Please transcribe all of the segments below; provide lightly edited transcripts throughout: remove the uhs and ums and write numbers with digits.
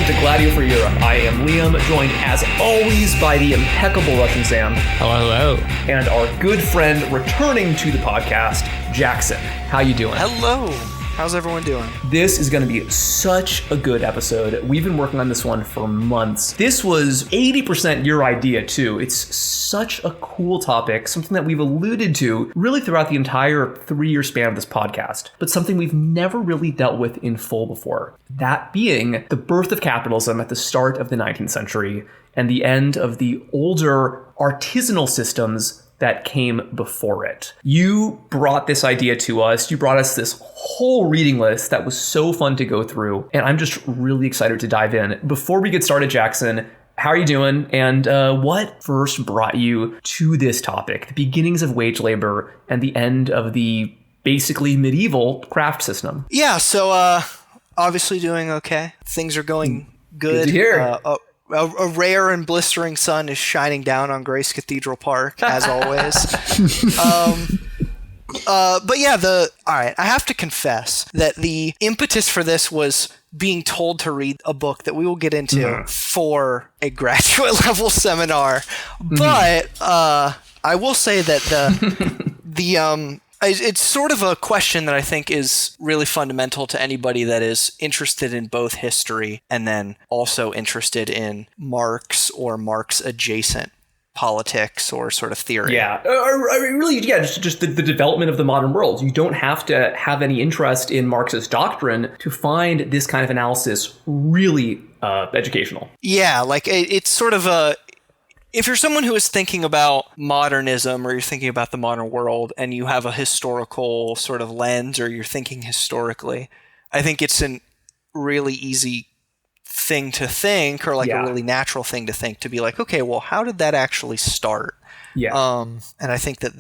welcome to Gladio Free Europe. I am Liam, joined as always by the impeccable Russian Sam. Hello. And our good friend returning to the podcast, Jackson. How you doing? Hello. How's everyone doing? This is going to be such a good episode. We've been working on this one for months. This was 80% your idea, too. It's such a cool topic, something that we've alluded to really throughout the entire 3-year span of this podcast, but something we've never really dealt with in full before. That being the birth of capitalism at the start of the 19th century and the end of the older artisanal systems that came before it. You brought this idea to us. You brought us this whole reading list that was so fun to go through, and I'm just really excited to dive in. Before we get started, Jackson, how are you doing? And what first brought you to this topic, the beginnings of wage labor and the end of the basically medieval craft system? Yeah, so obviously doing okay. Things are going good. Good to hear. A rare and blistering sun is shining down on Grace Cathedral Park, as always. But yeah, all right, I have to confess that the impetus for this was being told to read a book that we will get into for a graduate level seminar. But I will say that it's sort of a question that I think is really fundamental to anybody that is interested in both history and then also interested in Marx or Marx adjacent politics or sort of theory. Yeah, just the development of the modern world. You don't have to have any interest in Marxist doctrine to find this kind of analysis really educational. Yeah, like it's sort of if you're someone who is thinking about modernism or you're thinking about the modern world and you have a historical sort of lens or you're thinking historically, I think it's a really easy thing to think or a really natural thing to think, to be like, okay, well, how did that actually start? Yeah. And I think that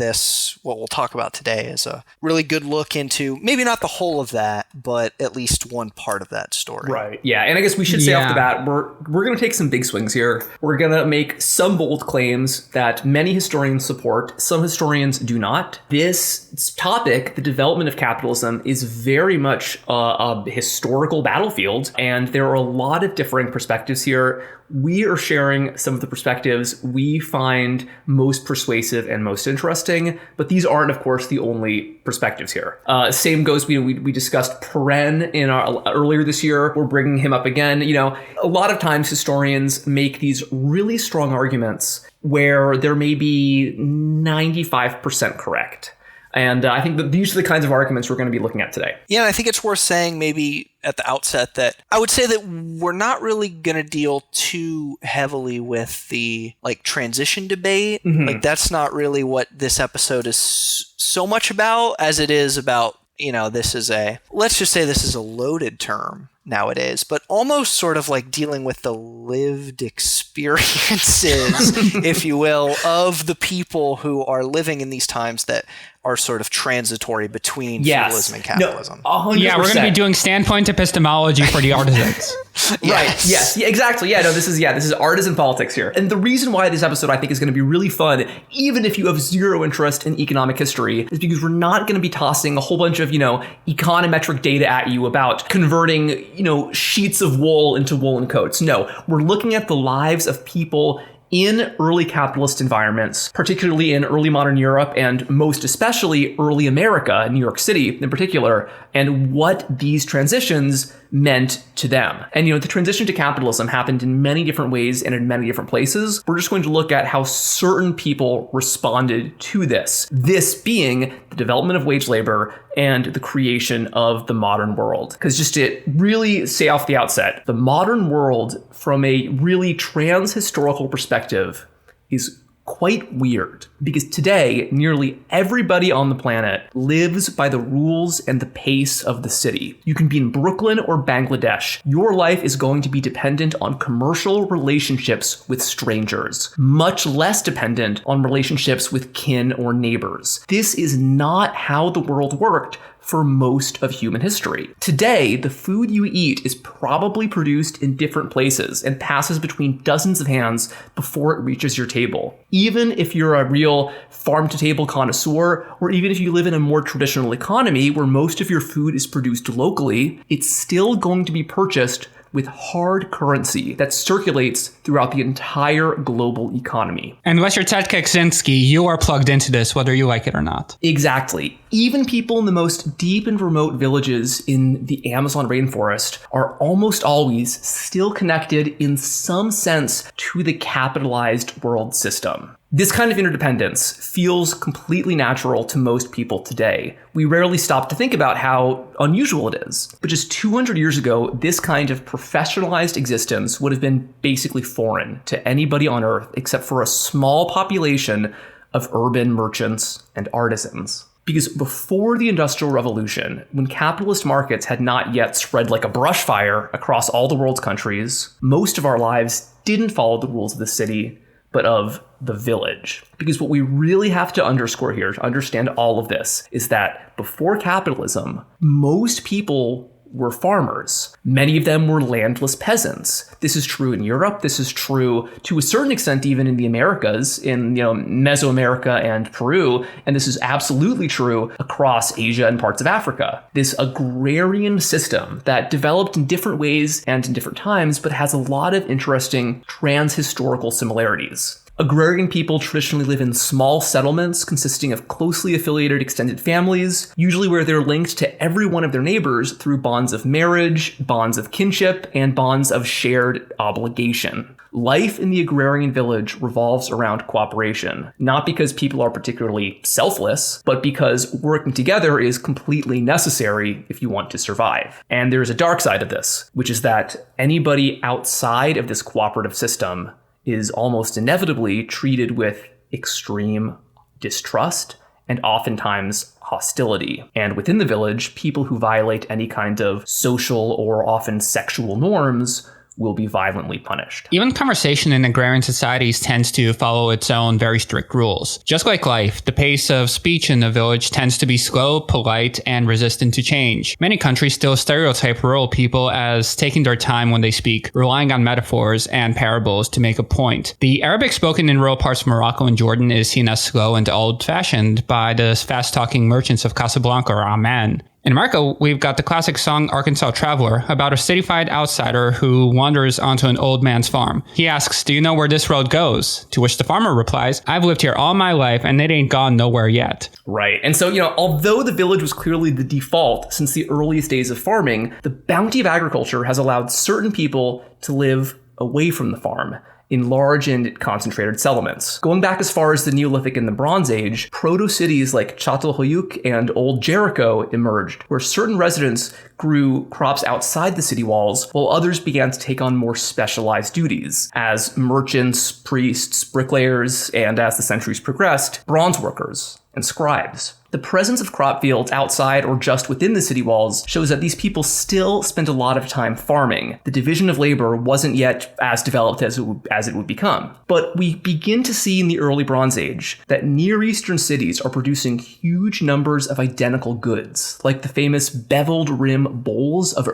what we'll talk about today is a really good look into maybe not the whole of that, but at least one part of that story. Right. Yeah. And I guess we should say off the bat, we're going to take some big swings here. We're going to make some bold claims that many historians support. Some historians do not. This topic, the development of capitalism, is very much a historical battlefield. And there are a lot of different perspectives here. We are sharing some of the perspectives we find most persuasive and most interesting, but these aren't, of course, the only perspectives here. Same goes, we discussed Perrin earlier this year. We're bringing him up again. A lot of times historians make these really strong arguments where there may be 95% correct. And I think that these are the kinds of arguments we're going to be looking at today. Yeah, and I think it's worth saying maybe at the outset that I would say that we're not really going to deal too heavily with the transition debate. Mm-hmm. That's not really what this episode is so much about as it is about, let's just say this is a loaded term nowadays, but almost sort of like dealing with the lived experiences, if you will, of the people who are living in these times that are sort of transitory between feudalism and capitalism. No, 100%. Yeah, we're going to be doing standpoint epistemology for the artisans. Right. Yes. Yeah, exactly. Yeah. No. This is artisan politics here, and the reason why this episode I think is going to be really fun, even if you have zero interest in economic history, is because we're not going to be tossing a whole bunch of econometric data at you about converting sheets of wool into woolen coats. No, we're looking at the lives of people in early capitalist environments, particularly in early modern Europe and most especially early America, New York City in particular, and what these transitions meant to them. And, the transition to capitalism happened in many different ways and in many different places. We're just going to look at how certain people responded to this. This being the development of wage labor and the creation of the modern world. Because just to really say off the outset, the modern world from a really trans-historical perspective is quite weird, because today nearly everybody on the planet lives by the rules and the pace of the city. You can be in Brooklyn or Bangladesh. Your life is going to be dependent on commercial relationships with strangers, much less dependent on relationships with kin or neighbors. This is not how the world worked for most of human history. Today, the food you eat is probably produced in different places and passes between dozens of hands before it reaches your table. Even if you're a real farm-to-table connoisseur, or even if you live in a more traditional economy where most of your food is produced locally, it's still going to be purchased with hard currency that circulates throughout the entire global economy. And unless you're Ted Kaczynski, you are plugged into this, whether you like it or not. Exactly. Even people in the most deep and remote villages in the Amazon rainforest are almost always still connected in some sense to the capitalized world system. This kind of interdependence feels completely natural to most people today. We rarely stop to think about how unusual it is. But just 200 years ago, this kind of professionalized existence would have been basically foreign to anybody on Earth except for a small population of urban merchants and artisans. Because before the Industrial Revolution, when capitalist markets had not yet spread like a brush fire across all the world's countries, most of our lives didn't follow the rules of the city, but of the village. Because what we really have to underscore here to understand all of this is that before capitalism, most people were farmers. Many of them were landless peasants. This is true in Europe. This is true to a certain extent even in the Americas, in Mesoamerica and Peru, and this is absolutely true across Asia and parts of Africa. This agrarian system that developed in different ways and in different times, but has a lot of interesting trans-historical similarities. Agrarian people traditionally live in small settlements consisting of closely affiliated extended families, usually where they're linked to every one of their neighbors through bonds of marriage, bonds of kinship, and bonds of shared obligation. Life in the agrarian village revolves around cooperation, not because people are particularly selfless, but because working together is completely necessary if you want to survive. And there's a dark side of this, which is that anybody outside of this cooperative system is almost inevitably treated with extreme distrust and oftentimes hostility. And within the village, people who violate any kind of social or often sexual norms will be violently punished. Even conversation in agrarian societies tends to follow its own very strict rules. Just like life, the pace of speech in the village tends to be slow, polite, and resistant to change. Many countries still stereotype rural people as taking their time when they speak, relying on metaphors and parables to make a point. The Arabic spoken in rural parts of Morocco and Jordan is seen as slow and old-fashioned by the fast-talking merchants of Casablanca or Amman. In America, we've got the classic song Arkansas Traveler about a cityfied outsider who wanders onto an old man's farm. He asks, "Do you know where this road goes?" To which the farmer replies, "I've lived here all my life and it ain't gone nowhere yet." Right. And so, although the village was clearly the default since the earliest days of farming, the bounty of agriculture has allowed certain people to live away from the farm in large and concentrated settlements. Going back as far as the Neolithic and the Bronze Age, proto-cities like Çatalhöyük and Old Jericho emerged, where certain residents grew crops outside the city walls, while others began to take on more specialized duties, as merchants, priests, bricklayers, and as the centuries progressed, bronze workers and scribes. The presence of crop fields outside or just within the city walls shows that these people still spent a lot of time farming. The division of labor wasn't yet as developed as it would become. But we begin to see in the early Bronze Age that Near Eastern cities are producing huge numbers of identical goods, like the famous beveled rim bowls of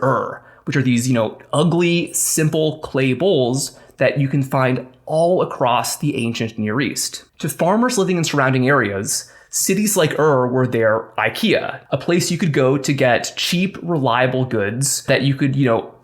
which are these, ugly, simple clay bowls that you can find all across the ancient Near East. To farmers living in surrounding areas, cities like were their IKEA, a place you could go to get cheap, reliable goods that you could,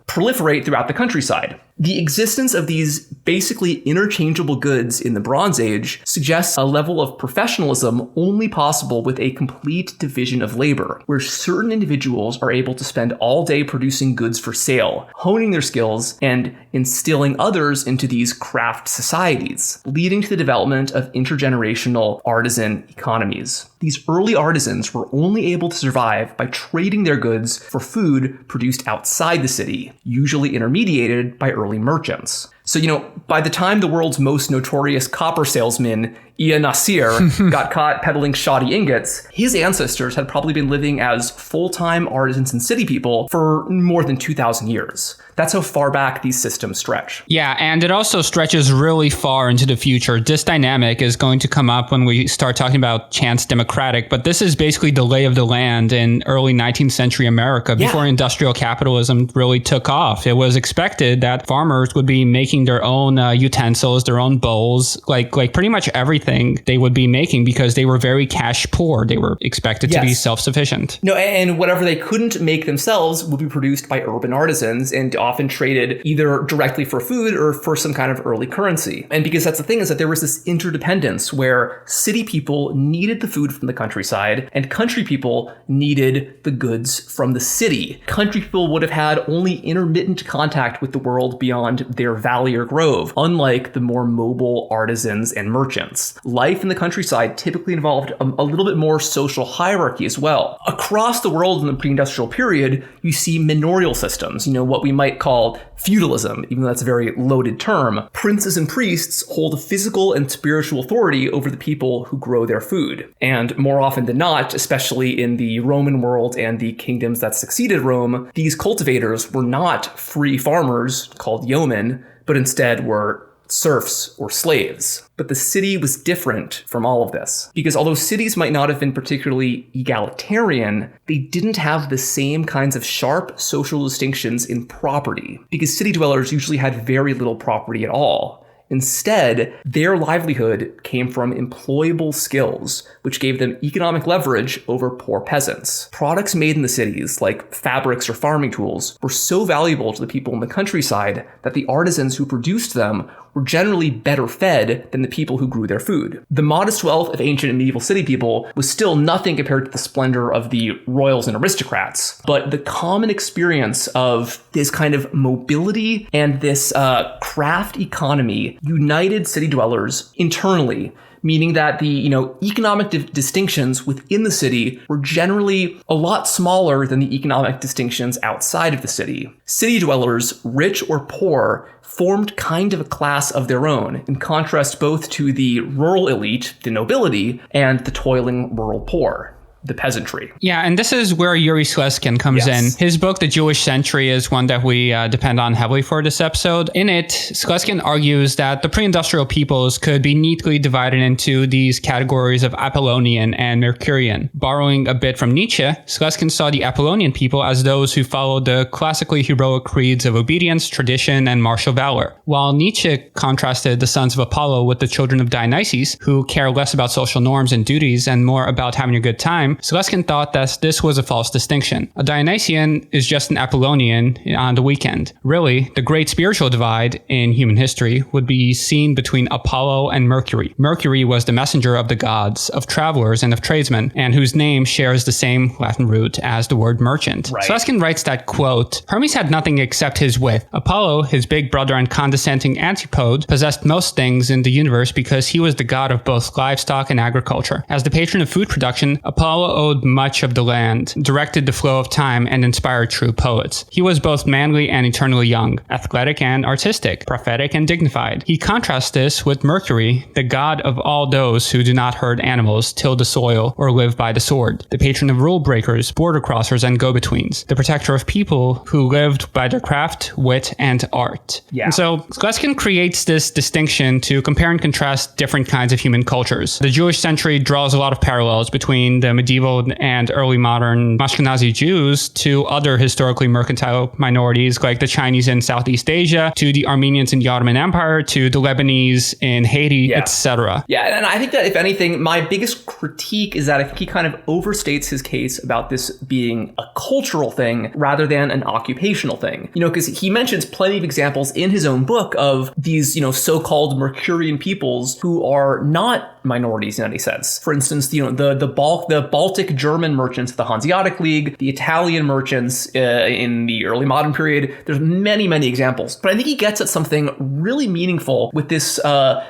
proliferate throughout the countryside. The existence of these basically interchangeable goods in the Bronze Age suggests a level of professionalism only possible with a complete division of labor, where certain individuals are able to spend all day producing goods for sale, honing their skills, and instilling others into these craft societies, leading to the development of intergenerational artisan economies. These early artisans were only able to survive by trading their goods for food produced outside the city, usually intermediated by early merchants. So, by the time the world's most notorious copper salesman, E104, got caught peddling shoddy ingots, his ancestors had probably been living as full-time artisans and city people for more than 2,000 years. That's how far back these systems stretch. Yeah, and it also stretches really far into the future. This dynamic is going to come up when we start talking about chance democratic, but this is basically the lay of the land in early 19th century America before industrial capitalism really took off. It was expected that farmers would be making making their own utensils, their own bowls, like pretty much everything they would be making because they were very cash poor. They were expected to be self-sufficient. No, and whatever they couldn't make themselves would be produced by urban artisans and often traded either directly for food or for some kind of early currency. And because that's the thing, is that there was this interdependence where city people needed the food from the countryside and country people needed the goods from the city. Country people would have had only intermittent contact with the world beyond their valley or grove, unlike the more mobile artisans and merchants. Life in the countryside typically involved a little bit more social hierarchy as well. Across the world in the pre-industrial period, you see manorial systems, what we might call feudalism, even though that's a very loaded term. Princes and priests hold physical and spiritual authority over the people who grow their food. And more often than not, especially in the Roman world and the kingdoms that succeeded Rome, these cultivators were not free farmers called yeomen, but instead were serfs or slaves. But the city was different from all of this, because although cities might not have been particularly egalitarian, they didn't have the same kinds of sharp social distinctions in property, because city dwellers usually had very little property at all. Instead, their livelihood came from employable skills, which gave them economic leverage over poor peasants. Products made in the cities, like fabrics or farming tools, were so valuable to the people in the countryside that the artisans who produced them were generally better fed than the people who grew their food. The modest wealth of ancient and medieval city people was still nothing compared to the splendor of the royals and aristocrats, but the common experience of this kind of mobility and this craft economy united city dwellers internally, meaning that the economic distinctions within the city were generally a lot smaller than the economic distinctions outside of the city. City dwellers, rich or poor, formed kind of a class of their own, in contrast both to the rural elite, the nobility, and the toiling rural poor, the peasantry. Yeah, and this is where Yuri Slezkine comes in. His book, The Jewish Century, is one that we depend on heavily for this episode. In it, Slezkine argues that the pre-industrial peoples could be neatly divided into these categories of Apollonian and Mercurian. Borrowing a bit from Nietzsche, Slezkine saw the Apollonian people as those who followed the classically heroic creeds of obedience, tradition, and martial valor, while Nietzsche contrasted the sons of Apollo with the children of Dionysus, who care less about social norms and duties and more about having a good time. Slezkine thought that this was a false distinction. A Dionysian is just an Apollonian on the weekend. Really, the great spiritual divide in human history would be seen between Apollo and Mercury. Mercury was the messenger of the gods, of travelers, and of tradesmen, and whose name shares the same Latin root as the word merchant. Right. Slezkine writes that, quote, Hermes had nothing except his wit. Apollo, his big brother and condescending antipode, possessed most things in the universe because he was the god of both livestock and agriculture. As the patron of food production, Apollo owed much of the land, directed the flow of time, and inspired true poets. He was both manly and eternally young, athletic and artistic, prophetic and dignified. He contrasts this with Mercury, the god of all those who do not herd animals, till the soil, or live by the sword, the patron of rule breakers, border crossers, and go-betweens, the protector of people who lived by their craft, wit, and art. Yeah. And so Slezkine creates this distinction to compare and contrast different kinds of human cultures. The Jewish century draws a lot of parallels between the medieval and early modern Ashkenazi Jews to other historically mercantile minorities like the Chinese in Southeast Asia, to the Armenians in the Ottoman Empire, to the Lebanese in Haiti, etc. Yeah, and I think that if anything, my biggest critique is that I think he kind of overstates his case about this being a cultural thing rather than an occupational thing. Because he mentions plenty of examples in his own book of these, so-called Mercurian peoples who are not minorities in any sense. For instance, the Baltic German merchants of the Hanseatic League, the Italian merchants in the early modern period. There's many, many examples. But I think he gets at something really meaningful with this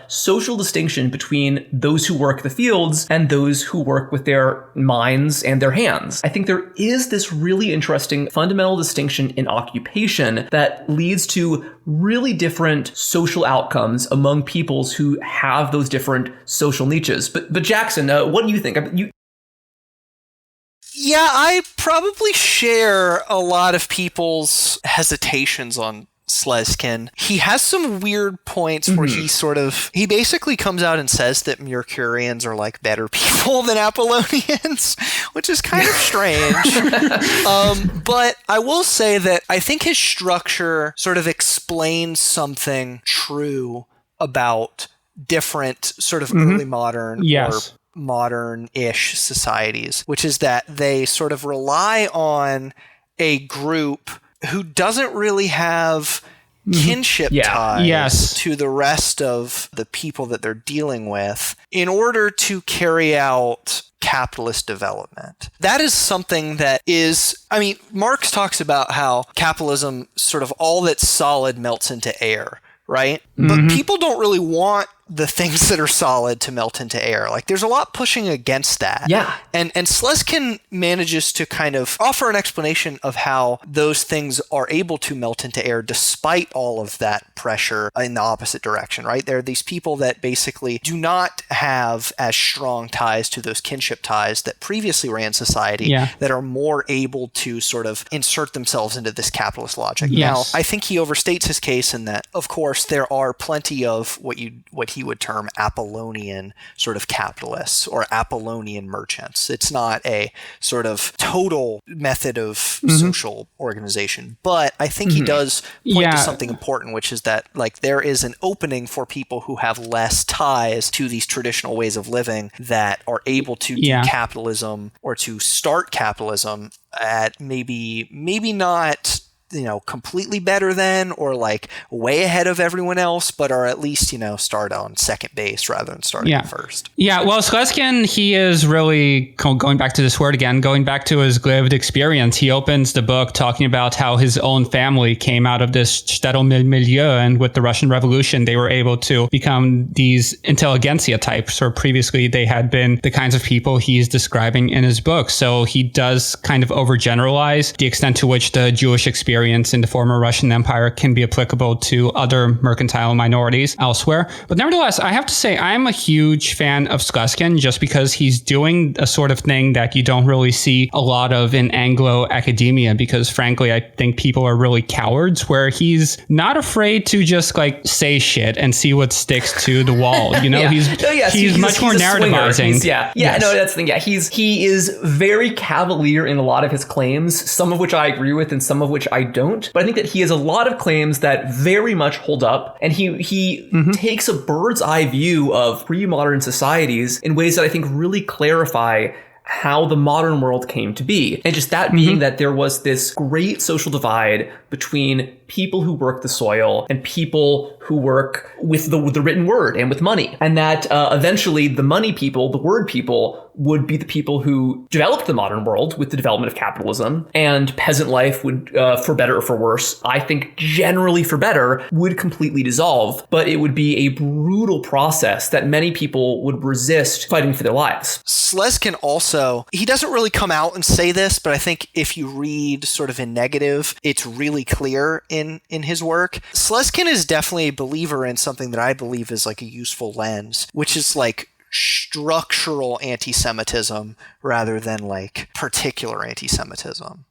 social distinction between those who work the fields and those who work with their minds and their hands. I think there is this really interesting fundamental distinction in occupation that leads to really different social outcomes among peoples who have those different social niches. But Jackson, what do you think? Yeah, I probably share a lot of people's hesitations on Slezkine. He has some weird points where he basically comes out and says that Mercurians are like better people than Apollonians, which is kind of strange. But I will say that I think his structure sort of explains something true about different sort of early modern or modern-ish societies, which is that they sort of rely on a group who doesn't really have kinship ties to the rest of the people that they're dealing with in order to carry out capitalist development. That is something that is, I mean, Marx talks about how capitalism, sort of all that's solid melts into air, right? But people don't really want the things that are solid to melt into air. Like, there's a lot pushing against that. Yeah. And Slezkine manages to kind of offer an explanation of how those things are able to melt into air despite all of that pressure in the opposite direction, right? There are these people that basically do not have as strong ties to those kinship ties that previously ran society that are more able to sort of insert themselves into this capitalist logic. Now, I think he overstates his case in that, of course, there are plenty of what he would term Apollonian sort of capitalists or Apollonian merchants. It's not a sort of total method of social organization, but I think he does point to something important, which is that like there is an opening for people who have less ties to these traditional ways of living that are able to do capitalism or to start capitalism at maybe not, you know, completely better than or like way ahead of everyone else, but are at least, you know, start on second base rather than starting first. Yeah, well, Slezkine, he is really, going back to this word again, going back to his lived experience. He opens the book talking about how his own family came out of this shtetl milieu, and with the Russian Revolution, they were able to become these intelligentsia types, or previously they had been the kinds of people he's describing in his book. So he does kind of overgeneralize the extent to which the Jewish experience in the former Russian Empire can be applicable to other mercantile minorities elsewhere. But nevertheless, I have to say I'm a huge fan of Slezkine just because he's doing a sort of thing that you don't really see a lot of in Anglo academia, because frankly, I think people are really cowards, where he's not afraid to just like say shit and see what sticks to the wall. You know, he's much more narrativizing. No, that's the thing. Yeah, he is very cavalier in a lot of his claims, some of which I agree with and some of which I don't. But I think that he has a lot of claims that very much hold up, and he takes a bird's eye view of pre-modern societies in ways that I think really clarify how the modern world came to be. And just that being that there was this great social divide between people who work the soil and people who work with the written word and with money. And that eventually the money people, the word people, would be the people who developed the modern world with the development of capitalism, and peasant life would, for better or for worse, I think generally for better, would completely dissolve. But it would be a brutal process that many people would resist fighting for their lives. Slezkine also, he doesn't really come out and say this, but I think if you read sort of in negative, it's really clear in his work. Slezkine is definitely a believer in something that I believe is like a useful lens, which is like structural anti-Semitism rather than like particular anti-Semitism.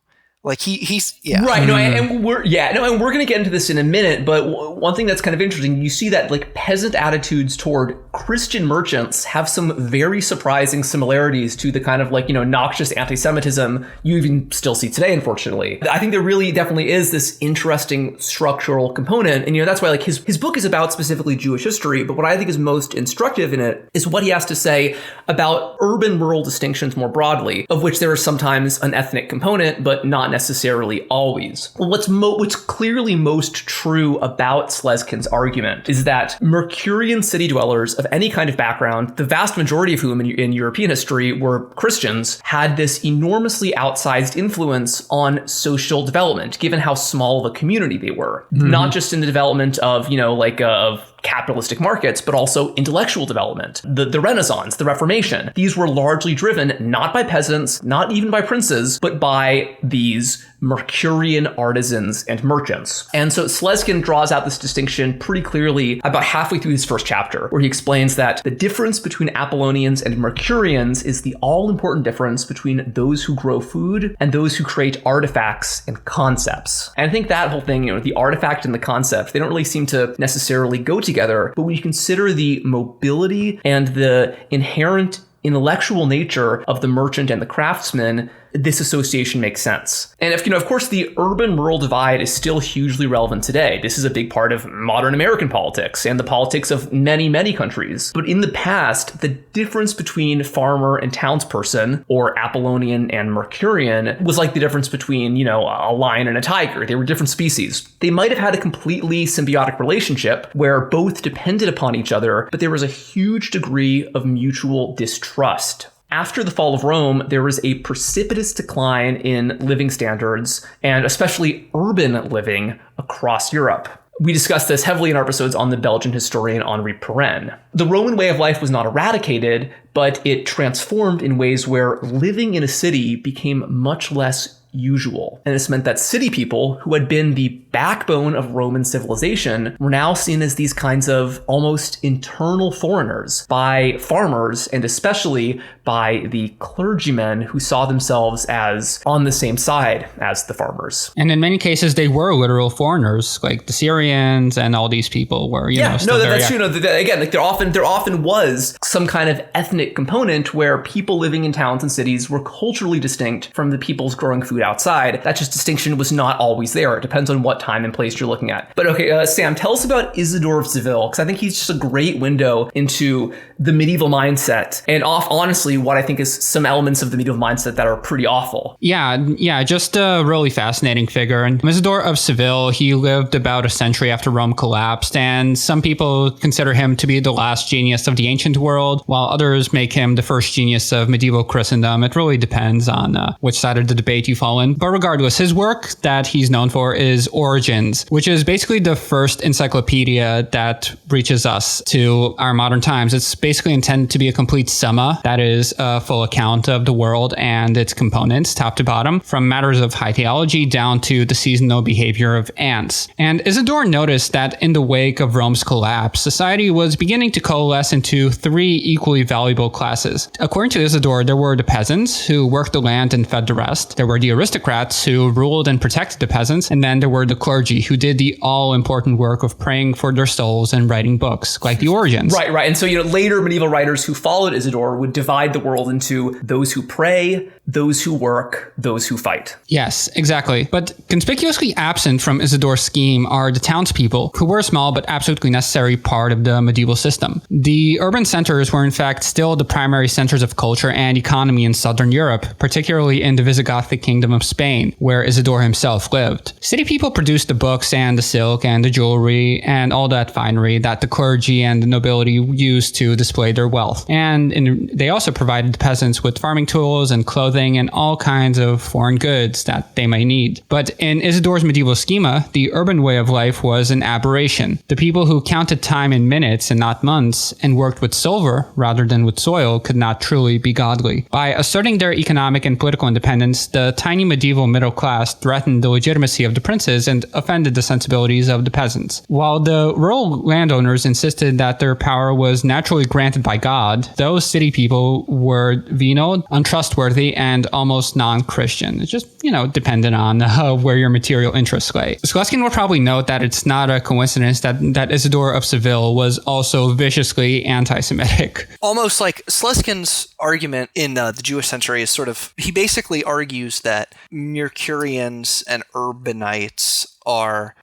Like he's right. No, and we're going to get into this in a minute. But one thing that's kind of interesting, you see that like peasant attitudes toward Christian merchants have some very surprising similarities to the kind of like, you know, noxious anti-Semitism you even still see today, unfortunately. I think there really definitely is this interesting structural component, and you know that's why like his book is about specifically Jewish history. But what I think is most instructive in it is what he has to say about urban-rural distinctions more broadly, of which there is sometimes an ethnic component, but not necessarily always. What's clearly most true about Slezkine's argument is that Mercurian city dwellers of any kind of background, the vast majority of whom in European history were Christians, had this enormously outsized influence on social development, given how small of a community they were. Not just in the development of, you know, like of capitalistic markets, but also intellectual development. The Renaissance, the Reformation, these were largely driven not by peasants, not even by princes, but by these these Mercurian artisans and merchants. And so Slezkine draws out this distinction pretty clearly about halfway through his first chapter, where he explains that the difference between Apollonians and Mercurians is the all-important difference between those who grow food and those who create artifacts and concepts. And I think that whole thing, the artifact and the concept, they don't really seem to necessarily go together, but when you consider the mobility and the inherent intellectual nature of the merchant and the craftsman, this association makes sense. And if, of course, the urban-rural divide is still hugely relevant today. This is a big part of modern American politics and the politics of many, many countries. But in the past, the difference between farmer and townsperson, or Apollonian and Mercurian, was like the difference between, a lion and a tiger. They were different species. They might have had a completely symbiotic relationship where both depended upon each other, but there was a huge degree of mutual distrust. After the fall of Rome, there was a precipitous decline in living standards, and especially urban living across Europe. We discussed this heavily in our episodes on the Belgian historian Henri Pirenne. The Roman way of life was not eradicated, but it transformed in ways where living in a city became much less usual. And this meant that city people, who had been the backbone of Roman civilization, were now seen as these kinds of almost internal foreigners by farmers, and especially by the clergymen who saw themselves as on the same side as the farmers. And in many cases, they were literal foreigners, like the Syrians and all these people were, that's true. Again, there often was some kind of ethnic component where people living in towns and cities were culturally distinct from the peoples growing food outside. That just distinction was not always there. It depends on what time and place you're looking at. But okay, Sam, tell us about Isidore of Seville, because I think he's just a great window into the medieval mindset, and honestly, what I think is some elements of the medieval mindset that are pretty awful. Yeah, just a really fascinating figure. And Isidore of Seville, he lived about a century after Rome collapsed, and some people consider him to be the last genius of the ancient world, while others make him the first genius of medieval Christendom. It really depends on which side of the debate you fall in. But regardless, his work that he's known for is Origins, which is basically the first encyclopedia that reaches us to our modern times. It's basically intended to be a complete summa, that is a full account of the world and its components, top to bottom, from matters of high theology down to the seasonal behavior of ants. And Isidore noticed that in the wake of Rome's collapse, society was beginning to coalesce into three equally valuable classes. According to Isidore, there were the peasants who worked the land and fed the rest. There were the aristocrats who ruled and protected the peasants. And then there were the clergy who did the all-important work of praying for their souls and writing books, like the Origins. Right. And so, later medieval writers who followed Isidore would divide the world into those who pray, those who work, those who fight. Yes, exactly. But conspicuously absent from Isidore's scheme are the townspeople, who were a small but absolutely necessary part of the medieval system. The urban centers were in fact still the primary centers of culture and economy in southern Europe, particularly in the Visigothic kingdom of Spain, where Isidore himself lived. City people produced the books and the silk and the jewelry and all that finery that the clergy and the nobility used to display their wealth. And they also provided the peasants with farming tools and clothing and all kinds of foreign goods that they might need. But in Isidore's medieval schema, the urban way of life was an aberration. The people who counted time in minutes and not months and worked with silver rather than with soil could not truly be godly. By asserting their economic and political independence, the tiny medieval middle class threatened the legitimacy of the princes and offended the sensibilities of the peasants. While the rural landowners insisted that their power was naturally granted by God, those city people were venal, untrustworthy, and almost non-Christian. It just, depended on where your material interests lay. Slezkine will probably note that it's not a coincidence that Isidore of Seville was also viciously anti-Semitic. Almost like Slezkine's argument in the Jewish century is he basically argues that Mercurians and urbanites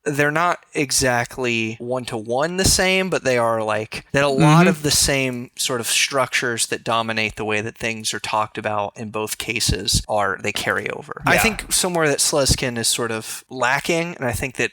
they're not exactly one-to-one the same, but they are that a lot of the same sort of structures that dominate the way that things are talked about in both cases they carry over. Yeah. I think somewhere that Slezkine is sort of lacking, and I think that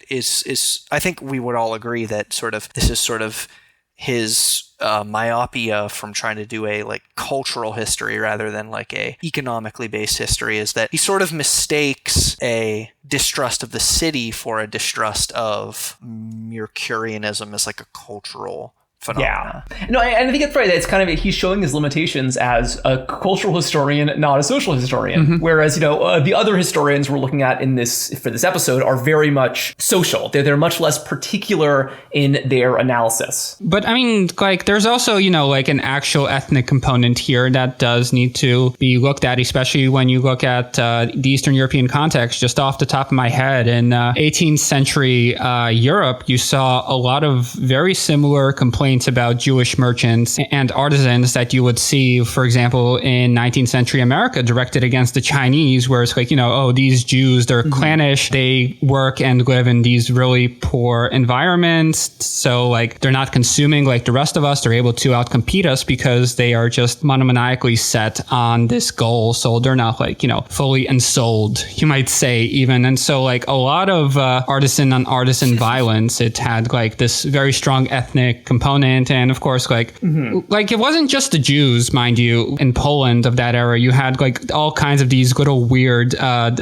I think we would all agree that this is his myopia from trying to do a cultural history rather than a economically based history, is that he sort of mistakes a distrust of the city for a distrust of Mercurianism as a cultural phenomena. Yeah. No, and I think it's right. It's kind of, he's showing his limitations as a cultural historian, not a social historian. Whereas, the other historians we're looking at for this episode are very much social. They're much less particular in their analysis. But I mean, like, there's also, like an actual ethnic component here that does need to be looked at, especially when you look at the Eastern European context. Just off the top of my head, in 18th century Europe, you saw a lot of very similar complaints about Jewish merchants and artisans that you would see, for example, in 19th century America directed against the Chinese, where it's like, these Jews, they're clannish, they work and live in these really poor environments. So like, they're not consuming like the rest of us. They're able to outcompete us because they are just monomaniacally set on this goal. So they're not like, fully ensouled, you might say even. And so like a lot of artisan on artisan violence, it had like this very strong ethnic component. And of course, like it wasn't just the Jews, mind you, in Poland of that era. You had like all kinds of these little weird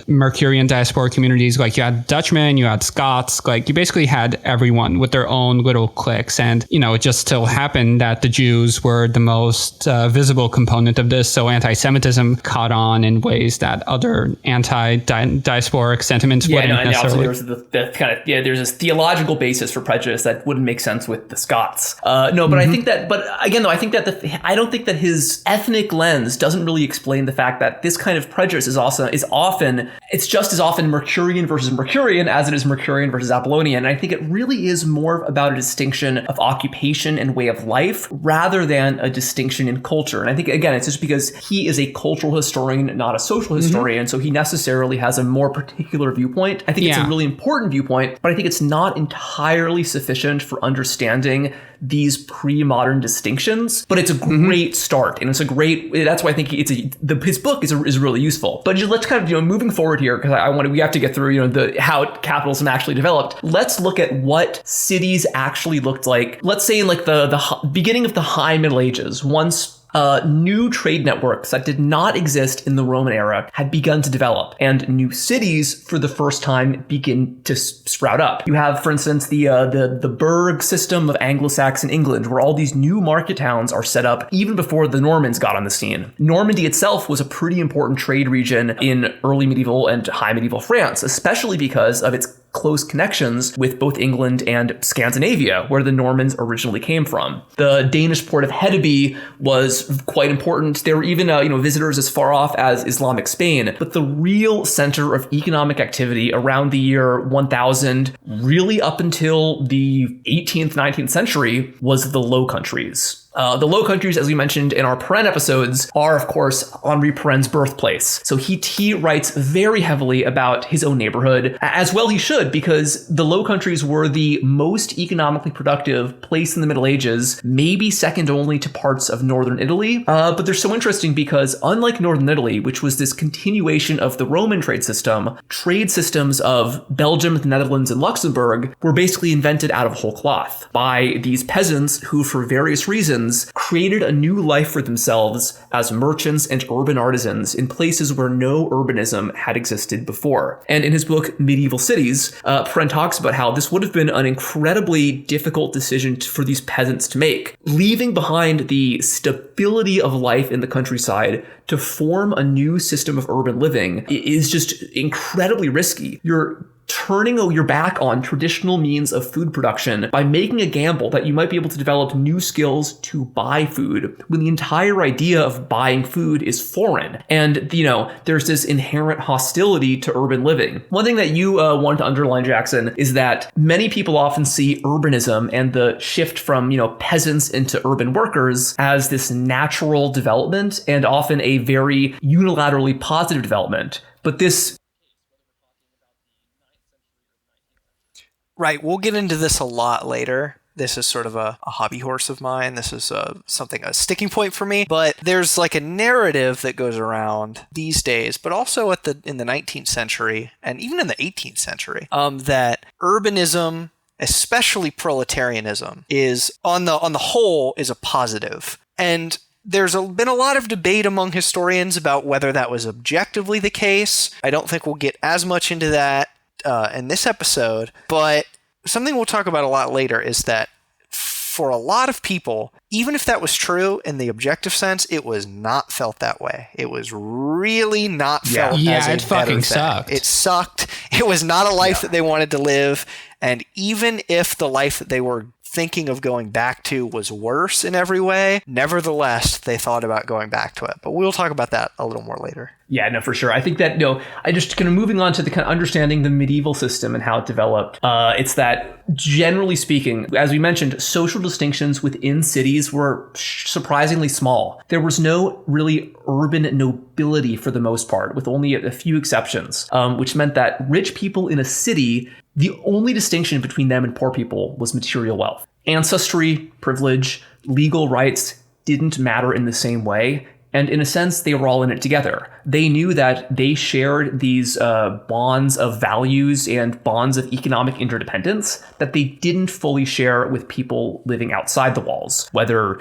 Mercurian diasporic communities. Like you had Dutchmen, you had Scots, like you basically had everyone with their own little cliques. And, it just so happened that the Jews were the most visible component of this. So anti-Semitism caught on in ways that other anti-diasporic sentiments wouldn't necessarily. There's there's this theological basis for prejudice that wouldn't make sense with the Scots. But I think that, I think that I don't think that his ethnic lens doesn't really explain the fact that this kind of prejudice is often just as often Mercurian versus Mercurian as it is Mercurian versus Apollonian. And I think it really is more about a distinction of occupation and way of life rather than a distinction in culture. And I think, again, it's just because he is a cultural historian, not a social historian. So he necessarily has a more particular viewpoint. I think it's a really important viewpoint, but I think it's not entirely sufficient for understanding these pre-modern distinctions, but it's a great start, and that's why I think his book is really useful. But let's kind of moving forward here, because we have to get through how capitalism actually developed. Let's look at what cities actually looked like. Let's say in like the beginning of the High Middle Ages, once new trade networks that did not exist in the Roman era had begun to develop, and new cities for the first time begin to sprout up. You have, for instance, the burg system of Anglo-Saxon England, where all these new market towns are set up even before the Normans got on the scene. Normandy itself was a pretty important trade region in early medieval and high medieval France, especially because of its close connections with both England and Scandinavia, where the Normans originally came from. The Danish port of Hedeby was quite important. There were even visitors as far off as Islamic Spain. But the real center of economic activity around the year 1000, really up until the 18th, 19th century, was the Low Countries. The Low Countries, as we mentioned in our Perrin episodes, are, of course, Henri Perrin's birthplace. So he writes very heavily about his own neighborhood, as well he should, because the Low Countries were the most economically productive place in the Middle Ages, maybe second only to parts of northern Italy. But they're so interesting because, unlike northern Italy, which was this continuation of the Roman trade systems of Belgium, the Netherlands, and Luxembourg were basically invented out of whole cloth by these peasants who, for various reasons, created a new life for themselves as merchants and urban artisans in places where no urbanism had existed before. And in his book, Medieval Cities, Perrin talks about how this would have been an incredibly difficult decision for these peasants to make. Leaving behind the stability of life in the countryside to form a new system of urban living is just incredibly risky. You're turning your back on traditional means of food production by making a gamble that you might be able to develop new skills to buy food, when the entire idea of buying food is foreign. And, there's this inherent hostility to urban living. One thing that you want to underline, Jackson, is that many people often see urbanism and the shift from, peasants into urban workers as this natural development, and often a very unilaterally positive development. But this Right. We'll get into this a lot later. This is sort of a hobby horse of mine. This is a sticking point for me. But there's like a narrative that goes around these days, but also in the 19th century and even in the 18th century, that urbanism, especially proletarianism, is on the whole is a positive. And there's been a lot of debate among historians about whether that was objectively the case. I don't think we'll get as much into that in this episode, but something we'll talk about a lot later is that for a lot of people, even if that was true in the objective sense, it was not felt that way. It was really not felt as a it better fucking thing. sucked. It sucked. It was not a life that they wanted to live. And even if the life that they were thinking of going back to was worse in every way, nevertheless, they thought about going back to it. But we'll talk about that a little more later. Yeah, no, for sure. I think that, I just kind of moving on to the kind of understanding the medieval system and how it developed. It's that, generally speaking, as we mentioned, social distinctions within cities were surprisingly small. There was no really urban nobility for the most part, with only a few exceptions, which meant that rich people in a city, the only distinction between them and poor people was material wealth. Ancestry, privilege, legal rights didn't matter in the same way. And in a sense, they were all in it together. They knew that they shared these bonds of values and bonds of economic interdependence that they didn't fully share with people living outside the walls, whether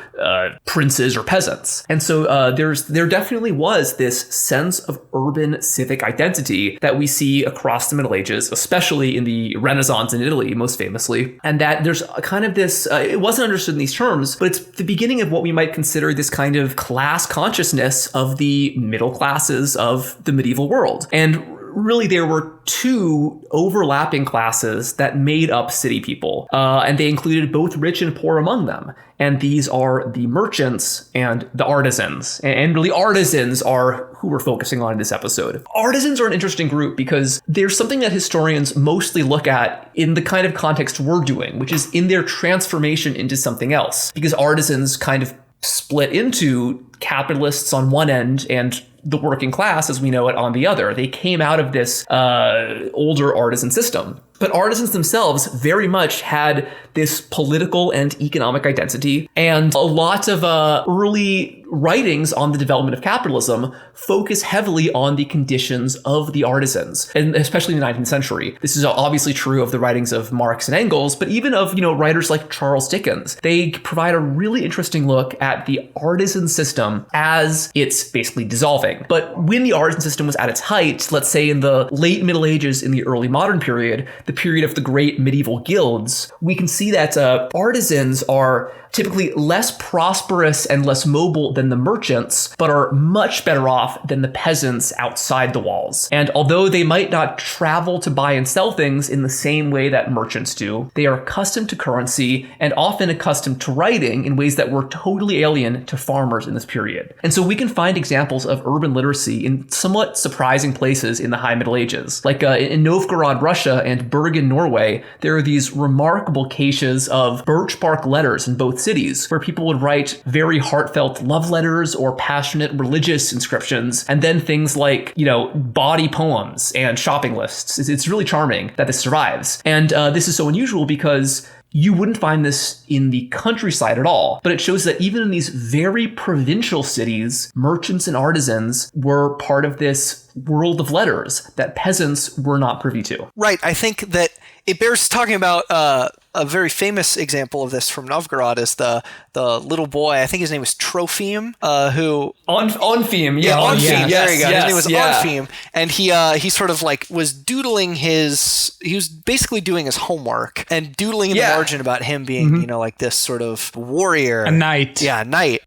princes or peasants. And so there definitely was this sense of urban civic identity that we see across the Middle Ages, especially in the Renaissance in Italy, most famously. And that there's a kind of this, it wasn't understood in these terms, but it's the beginning of what we might consider this kind of class consciousness of the middle classes of the medieval world. And really, there were two overlapping classes that made up city people, and they included both rich and poor among them. And these are the merchants and the artisans. And really, artisans are who we're focusing on in this episode. Artisans are an interesting group because there's something that historians mostly look at in the kind of context we're doing, which is in their transformation into something else. Because artisans kind of split into capitalists on one end and the working class as we know it on the other. They came out of this older artisan system. But artisans themselves very much had this political and economic identity, and a lot of early writings on the development of capitalism focus heavily on the conditions of the artisans, and especially in the 19th century. This is obviously true of the writings of Marx and Engels, but even of writers like Charles Dickens. They provide a really interesting look at the artisan system as it's basically dissolving. But when the artisan system was at its height, let's say in the late Middle Ages, in the early modern period, the period of the great medieval guilds, we can see that artisans are typically less prosperous and less mobile than the merchants, but are much better off than the peasants outside the walls. And although they might not travel to buy and sell things in the same way that merchants do, they are accustomed to currency and often accustomed to writing in ways that were totally alien to farmers in this period. And so we can find examples of urban literacy in somewhat surprising places in the High Middle Ages. Like in Novgorod, Russia, and Bergen, Norway, there are these remarkable caches of birch bark letters in both cities, where people would write very heartfelt love letters or passionate religious inscriptions, and then things like, bawdy poems and shopping lists. It's really charming that this survives. And this is so unusual because you wouldn't find this in the countryside at all, but it shows that even in these very provincial cities, merchants and artisans were part of this world of letters that peasants were not privy to. Right. I think that it bears talking about a very famous example of this from Novgorod is the little boy, I think his name was Trofim, who... Onfim, yeah. Onfim, yes, there you go. Yes, his name was Onfim, and he sort of was doodling he was basically doing his homework and doodling in the margin about him being, like this sort of warrior. A knight. Yeah, a knight.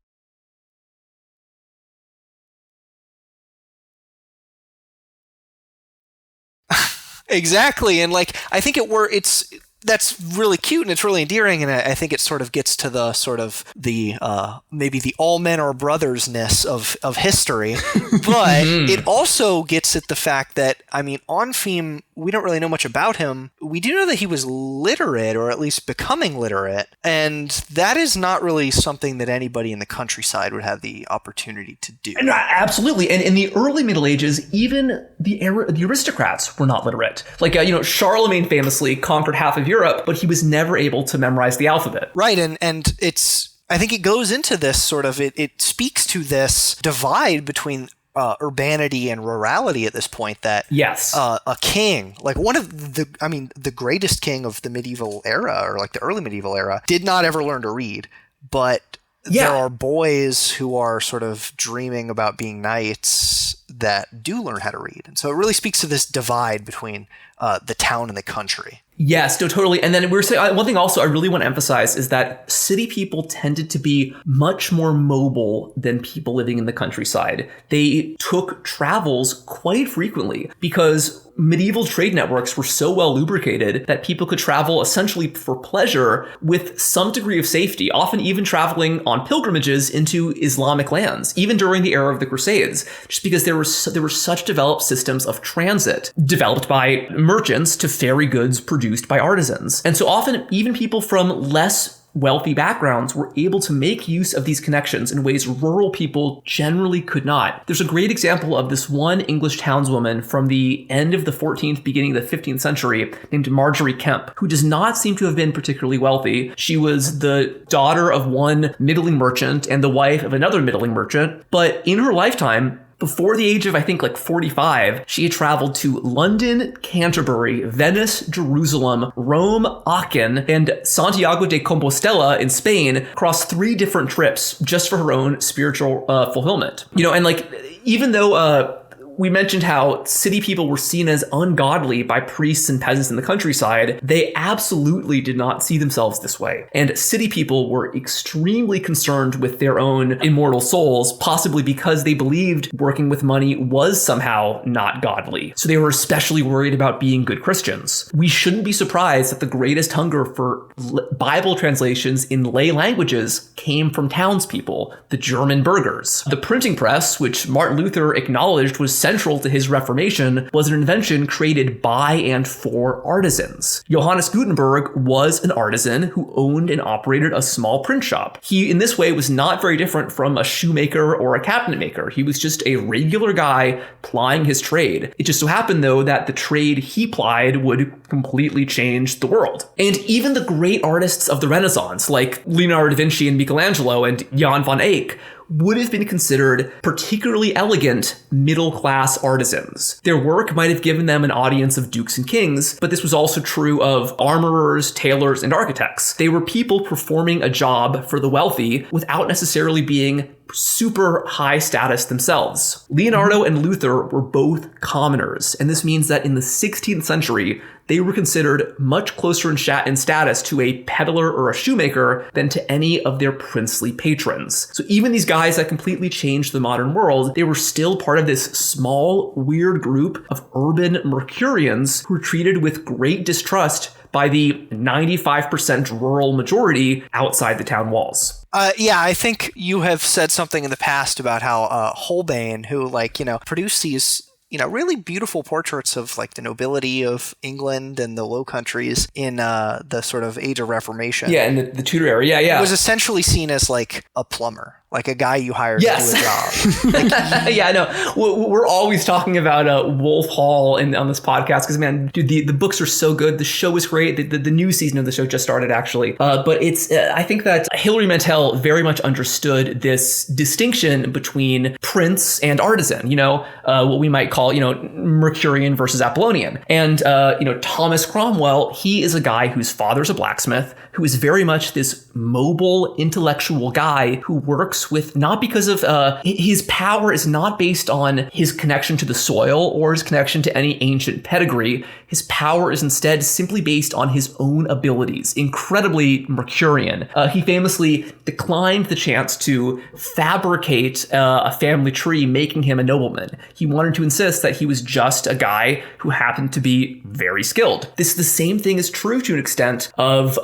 Exactly, and I think that's really cute and it's really endearing, and I think it sort of gets to the sort of the maybe the all men are brothers-ness of history, but it also gets at the fact that Onfim, we don't really know much about him. We do know that he was literate, or at least becoming literate, and that is not really something that anybody in the countryside would have the opportunity to do. No, absolutely, and in the early Middle Ages, even the aristocrats were not literate. Charlemagne famously conquered half of Europe, but he was never able to memorize the alphabet. Right, and I think it goes into this sort of, it speaks to this divide between urbanity and rurality at this point, that a king, one of the greatest king of the medieval era, or the early medieval era, did not ever learn to read, but there are boys who are sort of dreaming about being knights that do learn how to read. And so it really speaks to this divide between the town and the country. Yes, no, totally. And then we were saying one thing also I really want to emphasize is that city people tended to be much more mobile than people living in the countryside. They took travels quite frequently because medieval trade networks were so well lubricated that people could travel essentially for pleasure with some degree of safety, often even traveling on pilgrimages into Islamic lands, even during the era of the Crusades, just because there were such developed systems of transit developed by merchants to ferry goods produced by artisans. And so often even people from less wealthy backgrounds were able to make use of these connections in ways rural people generally could not. There's a great example of this one English townswoman from the end of the 14th, beginning of the 15th century named Marjorie Kemp, who does not seem to have been particularly wealthy. She was the daughter of one middling merchant and the wife of another middling merchant, but in her lifetime, before the age of, I think, like 45, she had traveled to London, Canterbury, Venice, Jerusalem, Rome, Aachen, and Santiago de Compostela in Spain across 3 different trips just for her own spiritual fulfillment. You know, and like, even though we mentioned how city people were seen as ungodly by priests and peasants in the countryside, they absolutely did not see themselves this way. And city people were extremely concerned with their own immortal souls, possibly because they believed working with money was somehow not godly. So they were especially worried about being good Christians. We shouldn't be surprised that the greatest hunger for Bible translations in lay languages came from townspeople, the German burghers. The printing press, which Martin Luther acknowledged was central to his Reformation, was an invention created by and for artisans. Johannes Gutenberg was an artisan who owned and operated a small print shop. He, in this way, was not very different from a shoemaker or a cabinet maker. He was just a regular guy plying his trade. It just so happened, though, that the trade he plied would completely change the world. And even the great artists of the Renaissance, like Leonardo da Vinci and Michelangelo and Jan van Eyck, would have been considered particularly elegant middle-class artisans. Their work might have given them an audience of dukes and kings, but this was also true of armorers, tailors, and architects. They were people performing a job for the wealthy without necessarily being super high status themselves. Leonardo and Luther were both commoners, and this means that in the 16th century, they were considered much closer in status to a peddler or a shoemaker than to any of their princely patrons. So even these guys that completely changed the modern world, they were still part of this small, weird group of urban Mercurians who were treated with great distrust by the 95% rural majority outside the town walls. Yeah, I think you have said something in the past about how Holbein, who produced these really beautiful portraits of the nobility of England and the Low Countries in the sort of Age of Reformation. Yeah, in the Tudor era. Yeah. Was essentially seen as a plumber. Like a guy you hired to do a job. Yeah, no, we're always talking about Wolf Hall on this podcast because, man, dude, the books are so good. The show is great. The new season of the show just started, actually. But it's I think that Hilary Mantel very much understood this distinction between prince and artisan, what we might call, Mercurian versus Apollonian. And, Thomas Cromwell, he is a guy whose father's a blacksmith, who is very much this mobile, intellectual guy who works with, not because of his power is not based on his connection to the soil or his connection to any ancient pedigree. His power is instead simply based on his own abilities, incredibly Mercurian. He famously declined the chance to fabricate a family tree, making him a nobleman. He wanted to insist that he was just a guy who happened to be very skilled. The same thing is true to an extent of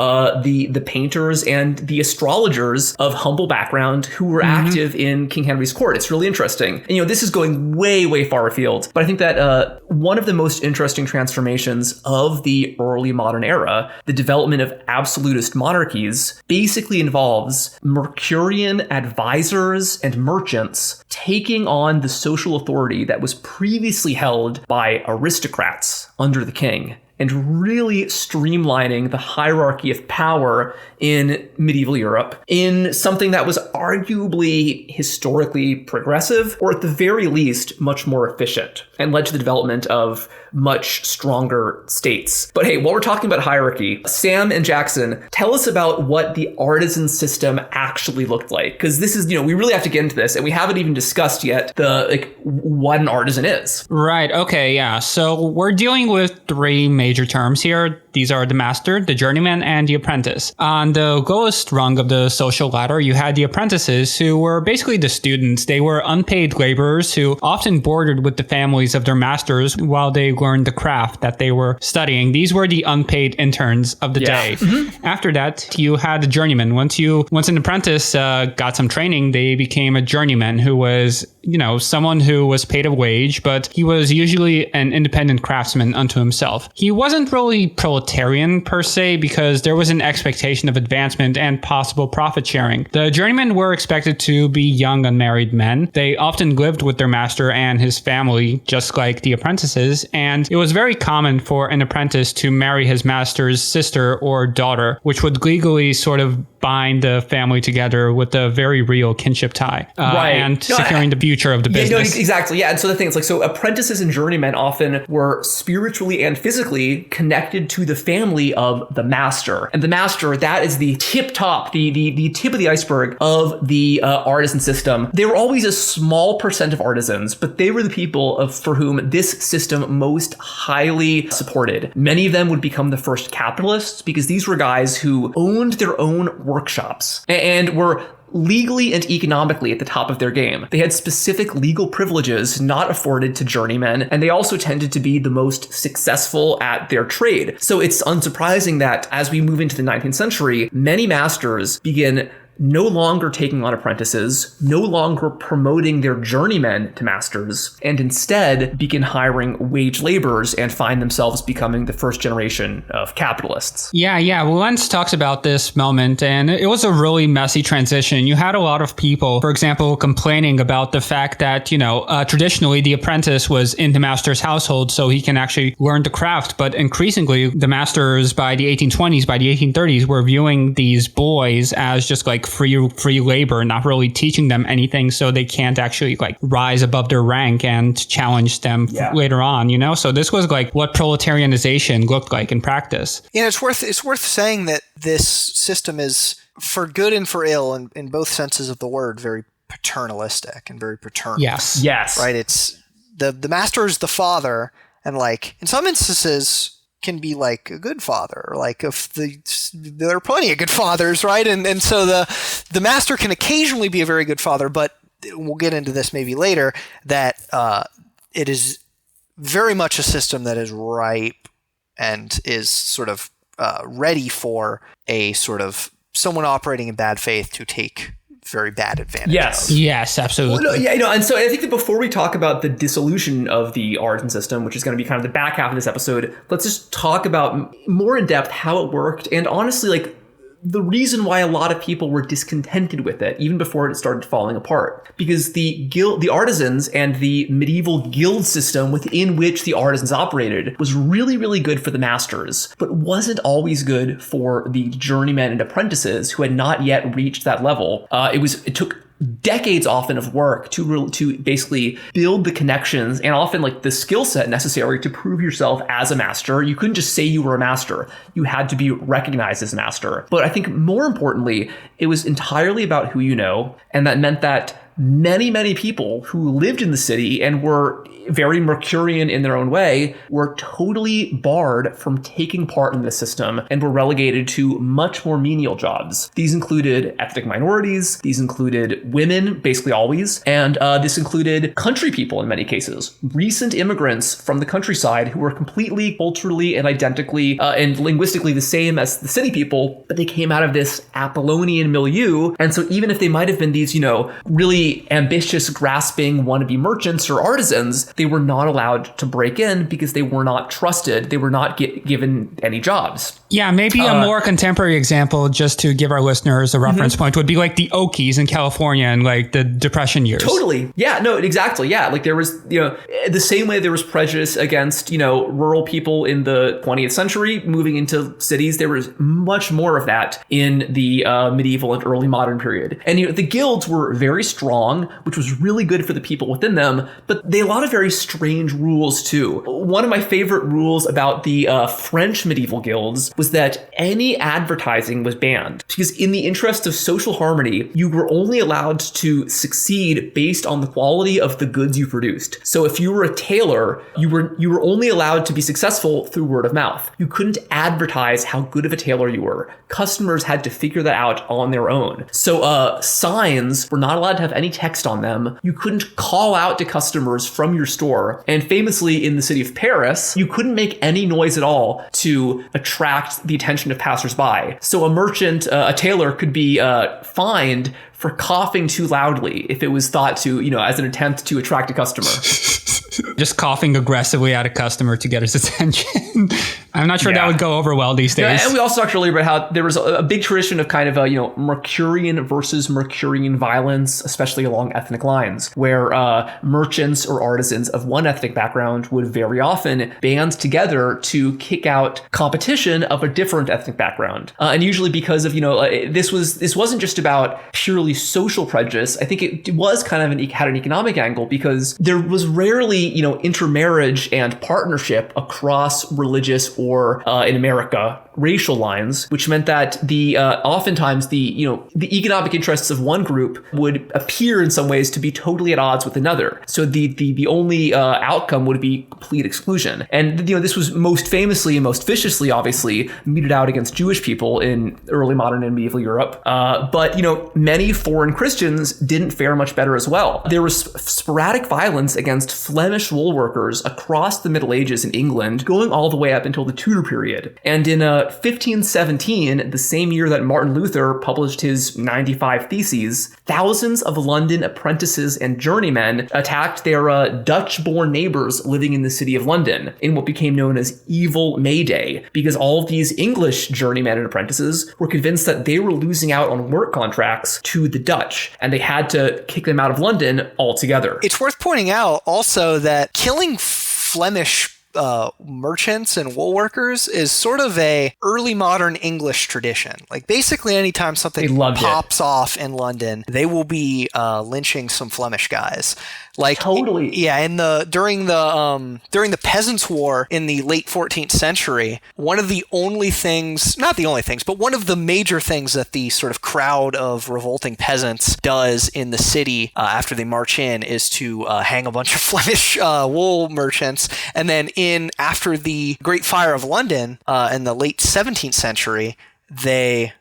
the painters and the astrologers of humble background who were active in King Henry's court. It's really interesting. And, this is going way, way far afield. But I think that one of the most interesting transformations of the early modern era, the development of absolutist monarchies, basically involves Mercurian advisors and merchants taking on the social authority that was previously held by aristocrats under the king. and really streamlining the hierarchy of power in medieval Europe in something that was arguably historically progressive, or at the very least, much more efficient, and led to the development of much stronger states. But hey, while we're talking about hierarchy, Sam and Jackson, tell us about what the artisan system actually looked like. Because this is, we really have to get into this, and we haven't even discussed yet what an artisan is. Right. Okay. Yeah. So we're dealing with three major terms here. These are the master, the journeyman, and the apprentice. On the lowest rung of the social ladder, you had the apprentices, who were basically the students. They were unpaid laborers who often boarded with the families of their masters while they learned the craft that they were studying. These were the unpaid interns of the day. Mm-hmm. After that, you had the journeyman. Once an apprentice got some training, they became a journeyman, who was, someone who was paid a wage, but he was usually an independent craftsman unto himself. He wasn't really proletarian per se, because there was an expectation of advancement and possible profit sharing. The journeymen were expected to be young unmarried men. They often lived with their master and his family, just like the apprentices, and it was very common for an apprentice to marry his master's sister or daughter, which would legally sort of bind the family together with a very real kinship tie, and securing the future of the business. Exactly. Yeah. And so the thing is, so apprentices and journeymen often were spiritually and physically connected to the family of the master. And the master, that is the tip top, the tip of the iceberg of the artisan system. They were always a small percent of artisans, but they were the people for whom this system most highly supported. Many of them would become the first capitalists, because these were guys who owned their own workshops and were legally and economically at the top of their game. They had specific legal privileges not afforded to journeymen, and they also tended to be the most successful at their trade. So it's unsurprising that as we move into the 19th century, many masters begin no longer taking on apprentices, no longer promoting their journeymen to masters, and instead begin hiring wage laborers and find themselves becoming the first generation of capitalists. Yeah. Wilentz talks about this moment, and it was a really messy transition. You had a lot of people, for example, complaining about the fact that, traditionally the apprentice was in the master's household so he can actually learn the craft, but increasingly the masters by the 1820s, by the 1830s, were viewing these boys as just like free labor, not really teaching them anything, so they can't actually rise above their rank and challenge them later on, So this was what proletarianization looked like in practice. Yeah, it's worth saying that this system is, for good and for ill, in both senses of the word, very paternalistic and very paternal. Yes. Right? It's the master is the father, and in some instances can be a good father, there are plenty of good fathers, right? And so the master can occasionally be a very good father, but we'll get into this maybe later, that it is very much a system that is ripe and is sort of ready for a sort of someone operating in bad faith to take very bad advantage of. Yes, absolutely. Well, and so I think that before we talk about the dissolution of the artisan system, which is going to be kind of the back half of this episode, let's just talk about more in depth how it worked, and honestly, the reason why a lot of people were discontented with it, even before it started falling apart. Because the artisans and the medieval guild system within which the artisans operated was really, really good for the masters, but wasn't always good for the journeymen and apprentices who had not yet reached that level. It took decades often of work to basically build the connections and often the skill set necessary to prove yourself as a master. You couldn't just say you were a master. You had to be recognized as a master. But I think more importantly, it was entirely about who you know. And that meant that many, many people who lived in the city and were very Mercurian in their own way were totally barred from taking part in the system and were relegated to much more menial jobs. These included ethnic minorities, these included women, basically always, and this included country people in many cases. Recent immigrants from the countryside who were completely culturally and identically and linguistically the same as the city people, but they came out of this Apollonian milieu, and so even if they might have been these, really ambitious, grasping wannabe merchants or artisans, they were not allowed to break in because they were not trusted. They were not given any jobs. Yeah, maybe a more contemporary example, just to give our listeners a reference point, would be like the Okies in California in like the Depression years. Totally. Yeah, no, exactly. Yeah, like there was, the same way there was prejudice against, rural people in the 20th century moving into cities, there was much more of that in the medieval and early modern period. And the guilds were very strong, which was really good for the people within them, but they had a lot of very strange rules too. One of my favorite rules about the French medieval guilds was that any advertising was banned, because in the interest of social harmony, you were only allowed to succeed based on the quality of the goods you produced. So if you were a tailor, you were only allowed to be successful through word of mouth. You couldn't advertise how good of a tailor you were. Customers had to figure that out on their own. So signs were not allowed to have any text on them. You couldn't call out to customers from your store. And famously in the city of Paris, you couldn't make any noise at all to attract the attention of passersby. So a merchant, a tailor, could be fined for coughing too loudly if it was thought to, as an attempt to attract a customer. Just coughing aggressively at a customer to get his attention. I'm not sure that would go over well these days. Yeah, and we also talked earlier about how there was a big tradition of kind of Mercurian versus Mercurian violence, especially along ethnic lines, where merchants or artisans of one ethnic background would very often band together to kick out competition of a different ethnic background. And usually because of, this wasn't just about purely social prejudice. I think it was kind of had an economic angle, because there was rarely, intermarriage and partnership across religious or in America, racial lines, which meant that oftentimes the economic interests of one group would appear in some ways to be totally at odds with another. So the only outcome would be complete exclusion. And this was most famously and most viciously, obviously, meted out against Jewish people in early modern and medieval Europe. But many foreign Christians didn't fare much better as well. There was sporadic violence against Flemish wool workers across the Middle Ages in England, going all the way up until the Tudor period. And in 1517, the same year that Martin Luther published his 95 Theses, thousands of London apprentices and journeymen attacked their Dutch-born neighbors living in the city of London in what became known as Evil May Day, because all of these English journeymen and apprentices were convinced that they were losing out on work contracts to the Dutch, and they had to kick them out of London altogether. It's worth pointing out also that killing Flemish merchants and wool workers is sort of a early modern English tradition. Like basically anytime something pops off in London, they will be lynching some Flemish guys. Like totally. During the Peasants' War in the late 14th century, one of the only things, not the only things, but one of the major things that the sort of crowd of revolting peasants does in the city after they march in is to hang a bunch of Flemish wool merchants. And then after the Great Fire of London in the late 17th century, they're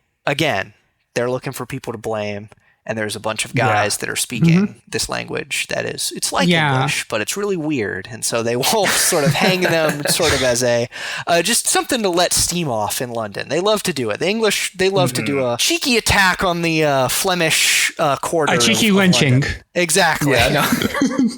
looking for people to blame. And there's a bunch of guys that are speaking this language it's like English, but it's really weird. And so they will sort of hang them sort of as a, just something to let steam off in London. They love to do it. The English, they love to do a cheeky attack on the Flemish quarter. A cheeky lynching. London. Exactly. Yeah, no.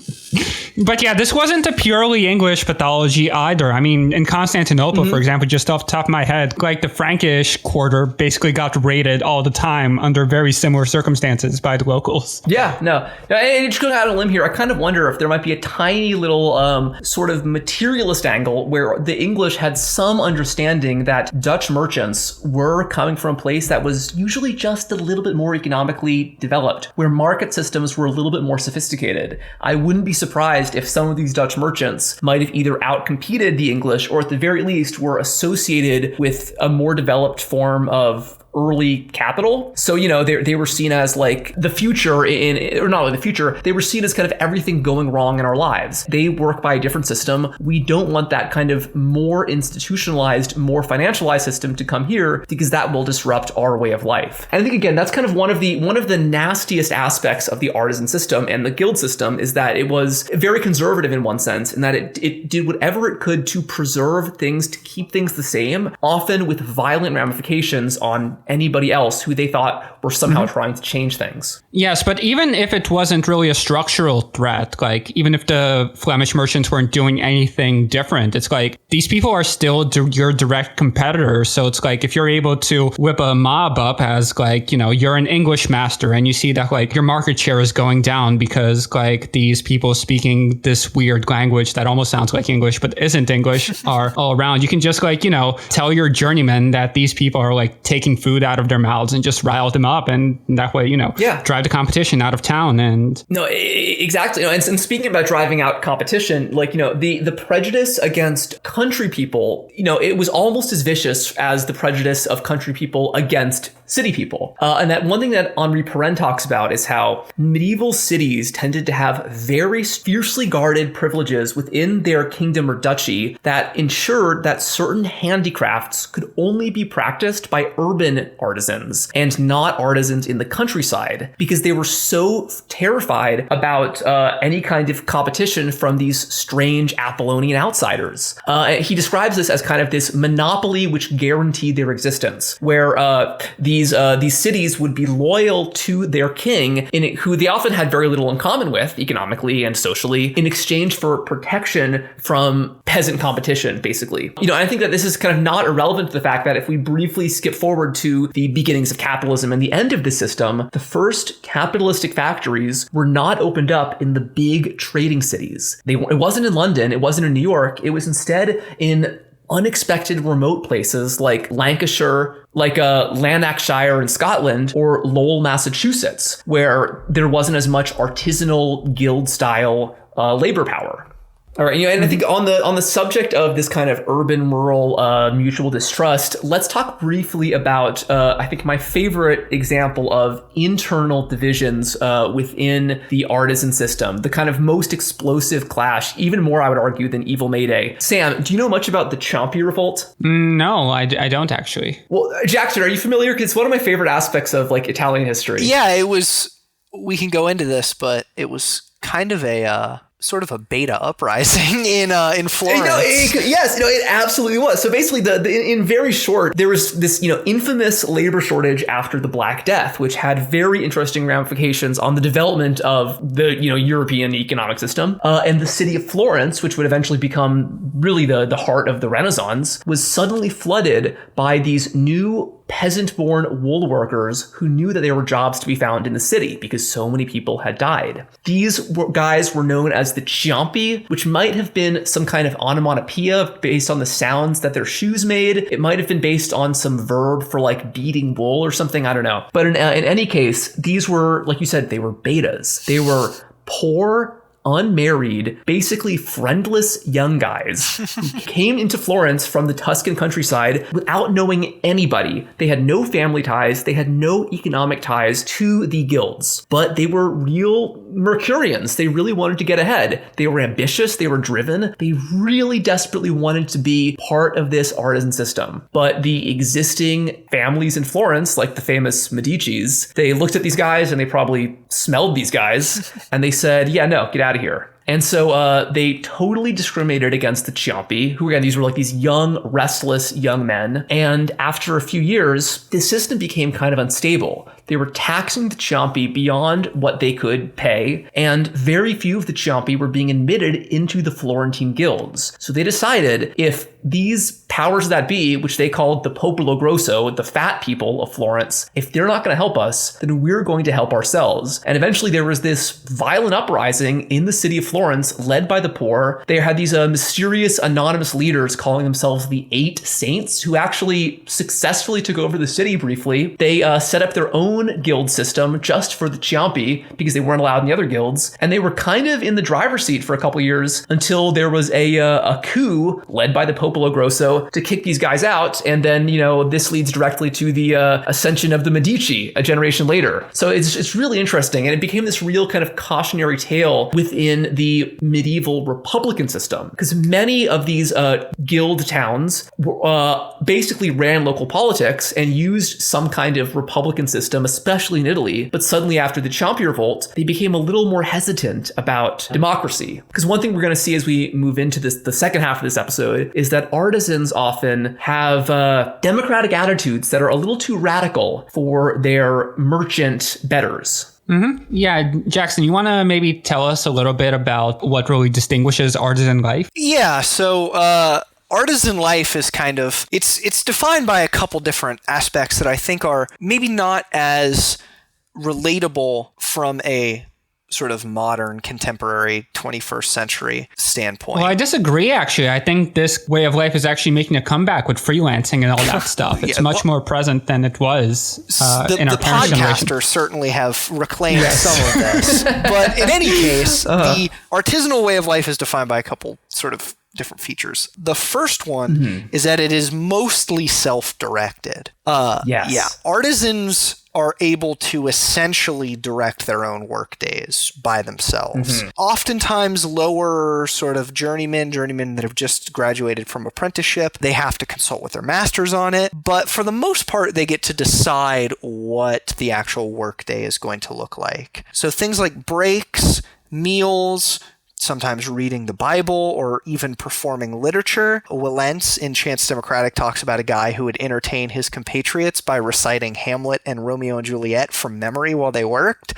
But yeah, this wasn't a purely English pathology either. I mean, in Constantinople, for example, just off the top of my head, like the Frankish quarter basically got raided all the time under very similar circumstances by the locals. Yeah, no. And just going out on a limb here, I kind of wonder if there might be a tiny little sort of materialist angle where the English had some understanding that Dutch merchants were coming from a place that was usually just a little bit more economically developed, where market systems were a little bit more sophisticated. I wouldn't be surprised if some of these Dutch merchants might have either outcompeted the English or at the very least were associated with a more developed form of early capital. So, they were seen as like the future or not like the future, they were seen as kind of everything going wrong in our lives. They work by a different system. We don't want that kind of more institutionalized, more financialized system to come here because that will disrupt our way of life. And I think, again, that's kind of one of the nastiest aspects of the artisan system and the guild system is that it was very very conservative in one sense, in that it did whatever it could to preserve things, to keep things the same, often with violent ramifications on anybody else who they thought were somehow trying to change things. Yes, but even if it wasn't really a structural threat, like even if the Flemish merchants weren't doing anything different, it's like these people are still your direct competitors. So it's like if you're able to whip a mob up as like, you know, you're an English master and you see that like your market share is going down because like these people speaking this weird language that almost sounds like English but isn't English are all around. You can just like, you know, tell your journeyman that these people are like taking food out of their mouths and just rile them up, and that way, you know, drive the competition out of town. And no, exactly. And speaking about driving out competition, like, you know, the prejudice against country people, you know, it was almost as vicious as the prejudice of country people against city people. And that one thing that Henri Pirenne talks about is how medieval cities tended to have very fiercely guarded privileges within their kingdom or duchy that ensured that certain handicrafts could only be practiced by urban artisans and not artisans in the countryside, because they were so terrified about any kind of competition from these strange Apollonian outsiders. He describes this as kind of this monopoly which guaranteed their existence, where these cities would be loyal to their king, who they often had very little in common with economically and socially, in exchange for protection from peasant competition, basically. You know, I think that this is kind of not irrelevant to the fact that if we briefly skip forward to the beginnings of capitalism and the end of the system, the first capitalistic factories were not opened up in the big trading cities. It wasn't in London, it wasn't in New York, it was instead in unexpected remote places like Lancashire, like Lanarkshire in Scotland, or Lowell, Massachusetts, where there wasn't as much artisanal guild style labor power. All right, you know, and I think on the subject of this kind of urban-rural mutual distrust, let's talk briefly about, I think, my favorite example of internal divisions within the artisan system, the kind of most explosive clash, even more, I would argue, than Evil May Day. Sam, do you know much about the Ciompi Revolt? No, I don't actually. Well, Jackson, are you familiar? Because it's one of my favorite aspects of, like, Italian history. Yeah, it was, we can go into this, but it was kind of a... sort of a beta uprising in Florence. Yes, it absolutely was. So basically, in very short, there was this infamous labor shortage after the Black Death, which had very interesting ramifications on the development of the European economic system. And the city of Florence, which would eventually become really the heart of the Renaissance, was suddenly flooded by these new peasant-born wool workers who knew that there were jobs to be found in the city because so many people had died. These guys were known as the Ciompi, which might have been some kind of onomatopoeia based on the sounds that their shoes made. It might have been based on some verb for like beating wool or something, I don't know. But in any case, these were, like you said, they were betas. They were poor, unmarried, basically friendless young guys who came into Florence from the Tuscan countryside without knowing anybody. They had no family ties. They had no economic ties to the guilds, but they were real Mercurians. They really wanted to get ahead. They were ambitious. They were driven. They really desperately wanted to be part of this artisan system. But the existing families in Florence, like the famous Medicis, they looked at these guys and they probably smelled these guys and they said, yeah, no, get out of here. And so they totally discriminated against the Ciompi, who again, these were like these young, restless young men. And after a few years, the system became kind of unstable. They were taxing the Ciompi beyond what they could pay, and very few of the Ciompi were being admitted into the Florentine guilds. So they decided if these powers that be, which they called the Popolo Grosso, the fat people of Florence, if they're not going to help us, then we're going to help ourselves. And eventually there was this violent uprising in the city of Florence led by the poor. They had these mysterious anonymous leaders calling themselves the Eight Saints, who actually successfully took over the city briefly. They set up their own guild system just for the Ciompi because they weren't allowed in the other guilds. And they were kind of in the driver's seat for a couple years until there was a coup led by the Popolo Popolo Grosso to kick these guys out. And then, this leads directly to the ascension of the Medici a generation later. So it's really interesting. And it became this real kind of cautionary tale within the medieval republican system, because many of these guild towns basically ran local politics and used some kind of republican system, especially in Italy. But suddenly after the Ciampi Revolt, they became a little more hesitant about democracy. Because one thing we're going to see as we move into the second half of this episode is that artisans often have democratic attitudes that are a little too radical for their merchant betters. Mm-hmm. Yeah, Jackson, you want to maybe tell us a little bit about what really distinguishes artisan life? Yeah, so artisan life is kind of, it's defined by a couple different aspects that I think are maybe not as relatable from a sort of modern, contemporary 21st century standpoint. Well, I disagree, actually. I think this way of life is actually making a comeback with freelancing and all that stuff. It's much more present than it was in our parents' generation. The podcasters certainly have reclaimed some of this. But in any case, the artisanal way of life is defined by a couple sort of different features. The first one is that it is mostly self-directed. Yes. Yeah. Artisans are able to essentially direct their own work days by themselves. Oftentimes lower sort of journeymen that have just graduated from apprenticeship, they have to consult with their masters on it. But for the most part, they get to decide what the actual work day is going to look like. So things like breaks, meals, sometimes reading the Bible, or even performing literature. Wilentz in Chance Democratic talks about a guy who would entertain his compatriots by reciting Hamlet and Romeo and Juliet from memory while they worked.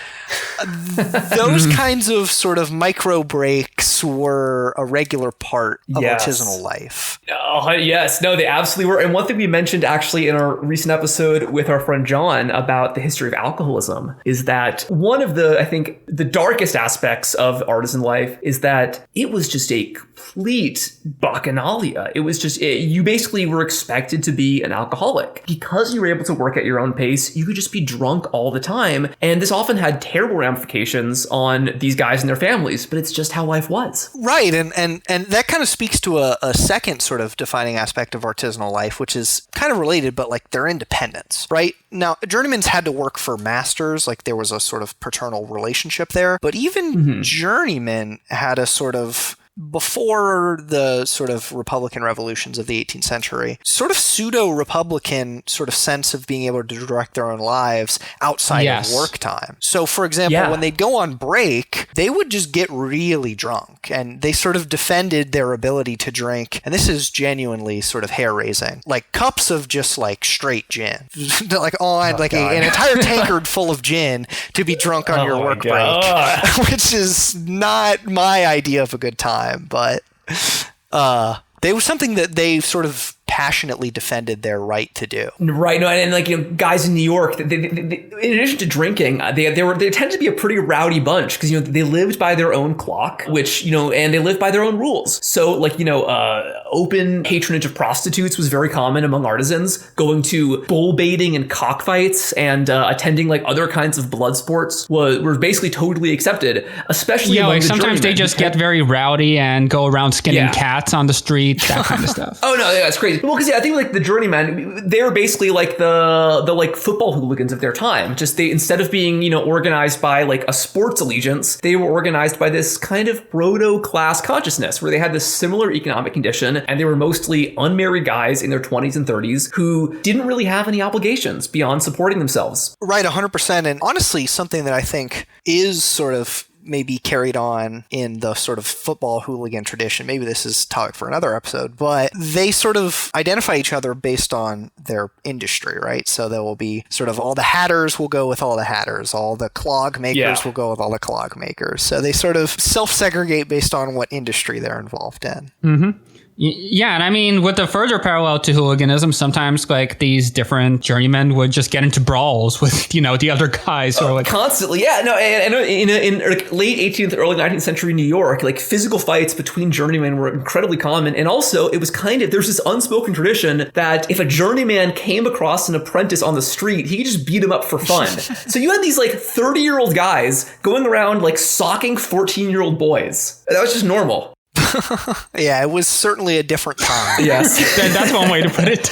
Those kinds of sort of micro breaks were a regular part of artisanal life. Oh, yes. No, they absolutely were. And one thing we mentioned actually in our recent episode with our friend John about the history of alcoholism is that one of the, I think, the darkest aspects of artisan life is that it was just a complete bacchanalia. It was just, you basically were expected to be an alcoholic. Because you were able to work at your own pace, you could just be drunk all the time. And this often had terrible ramifications on these guys and their families, but it's just how life was. Right. And that kind of speaks to a second sort of defining aspect of artisanal life, which is kind of related, but like their independence, right? Now, journeymen had to work for masters, like there was a sort of paternal relationship there, but even journeymen had a sort of, before the sort of Republican revolutions of the 18th century, sort of pseudo-Republican sort of sense of being able to direct their own lives outside of work time. So, for example, when they'd go on break, they would just get really drunk, and they sort of defended their ability to drink, and this is genuinely sort of hair-raising, like cups of just like straight gin. Like an entire tankard full of gin to be drunk on your work break, which is not my idea of a good time. But they were something that they sort of passionately defended their right to do. Right. No, and like, guys in New York, they, in addition to drinking, they tended to be a pretty rowdy bunch because, they lived by their own clock, which, and they lived by their own rules. So like, open patronage of prostitutes was very common among artisans. Going to bull baiting and cockfights and attending like other kinds of blood sports were basically totally accepted, especially among like the sometimes they just get very rowdy and go around skinning cats on the street, that kind of stuff. Oh no, that's crazy. Well, because I think like the journeymen, they were basically like the like football hooligans of their time. Just they, instead of being, organized by like a sports allegiance, they were organized by this kind of proto-class consciousness where they had this similar economic condition, and they were mostly unmarried guys in their 20s and 30s who didn't really have any obligations beyond supporting themselves. Right, 100%. And honestly, something that I think is sort of maybe carried on in the sort of football hooligan tradition. Maybe this is a topic for another episode, but they sort of identify each other based on their industry, right? So there will be sort of all the hatters will go with all the hatters, all the clog makers will go with all the clog makers. So they sort of self-segregate based on what industry they're involved in. Mm-hmm. Yeah, and I mean, with the further parallel to hooliganism, sometimes like these different journeymen would just get into brawls with, the other guys. Or like constantly, yeah. No, and in late 18th, early 19th century New York, like physical fights between journeymen were incredibly common. And also, it was there's this unspoken tradition that if a journeyman came across an apprentice on the street, he could just beat him up for fun. So you had these like 30-year-old guys going around like socking 14-year-old boys. That was just normal. Yeah, it was certainly a different time. Yes. That's one way to put it.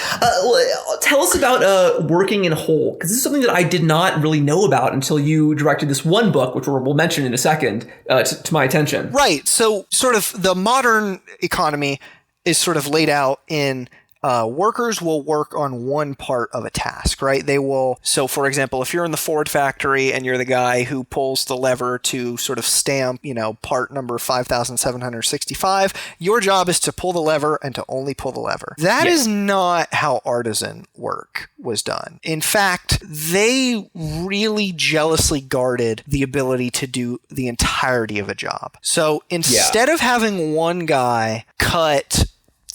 Tell us about working in whole, because this is something that I did not really know about until you directed this one book, which we'll mention in a second, to my attention. Right. So sort of the modern economy is sort of laid out in workers will work on one part of a task, right? They will, so for example, if you're in the Ford factory and you're the guy who pulls the lever to sort of stamp, part number 5,765, your job is to pull the lever and to only pull the lever. That is not how artisan work was done. In fact, they really jealously guarded the ability to do the entirety of a job. So instead of having one guy cut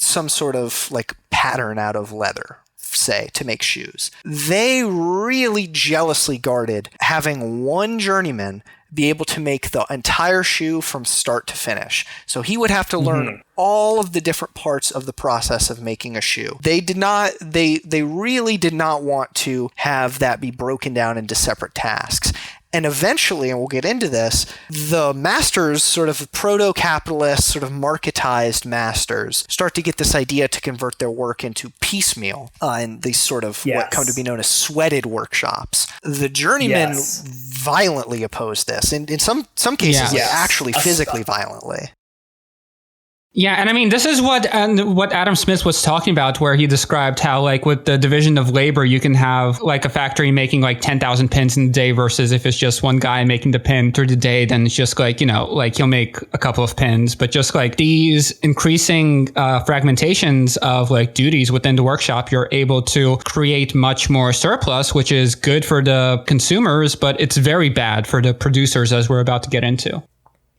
some sort of like pattern out of leather, say, to make shoes, they really jealously guarded having one journeyman be able to make the entire shoe from start to finish. So he would have to learn all of the different parts of the process of making a shoe. They really did not want to have that be broken down into separate tasks. And eventually, and we'll get into this, the masters, sort of proto-capitalist, sort of marketized masters, start to get this idea to convert their work into piecemeal and these sort of what come to be known as sweated workshops. The journeymen violently opposed this, and in some cases, actually physically violently. Yeah, and I mean, this is what Adam Smith was talking about, where he described how, like, with the division of labor, you can have, like, a factory making, like, 10,000 pins in a day versus if it's just one guy making the pin through the day, then it's just, like, like, he'll make a couple of pins. But just, like, these increasing fragmentations of, like, duties within the workshop, you're able to create much more surplus, which is good for the consumers, but it's very bad for the producers, as we're about to get into.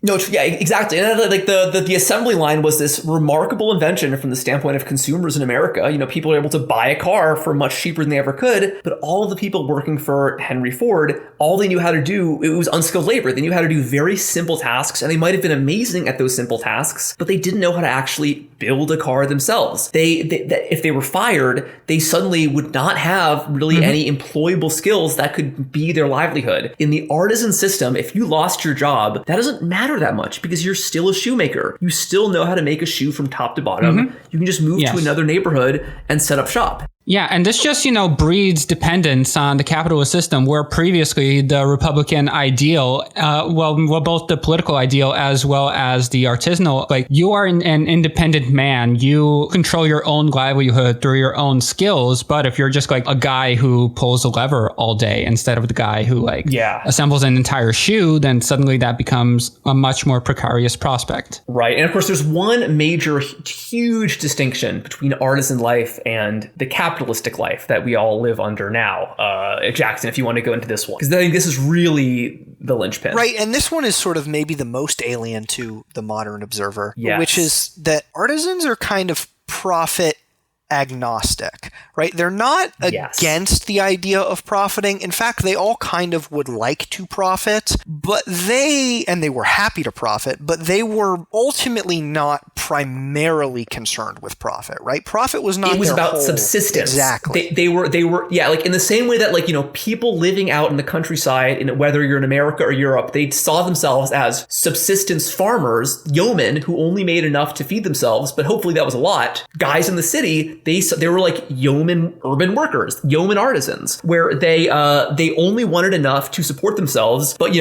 No, yeah, exactly. And like the assembly line was this remarkable invention from the standpoint of consumers in America. People were able to buy a car for much cheaper than they ever could, but all of the people working for Henry Ford, all they knew how to do, it was unskilled labor. They knew how to do very simple tasks, and they might have been amazing at those simple tasks, but they didn't know how to actually build a car themselves. If they were fired, they suddenly would not have really any employable skills that could be their livelihood. In the artisan system, if you lost your job, that doesn't matter that much because you're still a shoemaker. You still know how to make a shoe from top to bottom. You can just move to another neighborhood and set up shop. Yeah, and this just, breeds dependence on the capitalist system, where previously the Republican ideal, both the political ideal as well as the artisanal, like, you are an independent man. You control your own livelihood through your own skills. But if you're just like a guy who pulls a lever all day instead of the guy who assembles an entire shoe, then suddenly that becomes a much more precarious prospect. Right. And of course, there's one major, huge distinction between artisan life and the capitalistic life that we all live under now. Jackson, if you want to go into this one, because I think this is really the linchpin. Right, and this one is sort of maybe the most alien to the modern observer, which is that artisans are kind of profit agnostic, right? They're not against the idea of profiting. In fact, they all kind of would like to profit, but they were happy to profit, but they were ultimately not primarily concerned with profit, right? Profit was not. It was about subsistence. Exactly. They were like in the same way that, like, people living out in the countryside, whether you're in America or Europe, they saw themselves as subsistence farmers, yeomen who only made enough to feed themselves, but hopefully that was a lot. Guys in the city, they were like yeoman urban workers, yeoman artisans, where they only wanted enough to support themselves, but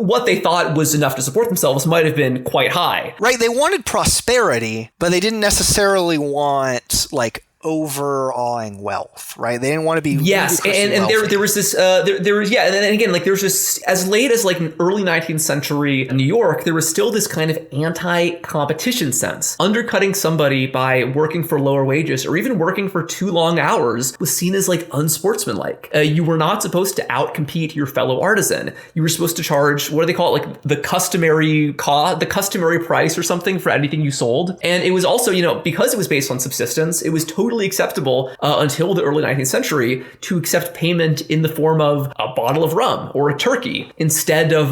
what they thought was enough to support themselves might have been quite high. Right, they wanted prosperity, but they didn't necessarily want like overawing wealth, right? They didn't want to be and there was this there was and then again, like, there's just, as late as like early 19th century New York, there was still this kind of anti-competition sense. Undercutting somebody by working for lower wages or even working for too long hours was seen as like unsportsmanlike. You were not supposed to outcompete your fellow artisan. You were supposed to charge, what do they call it, like the customary price or something for anything you sold. And it was also, because it was based on subsistence, it was totally acceptable until the early 19th century to accept payment in the form of a bottle of rum or a turkey instead of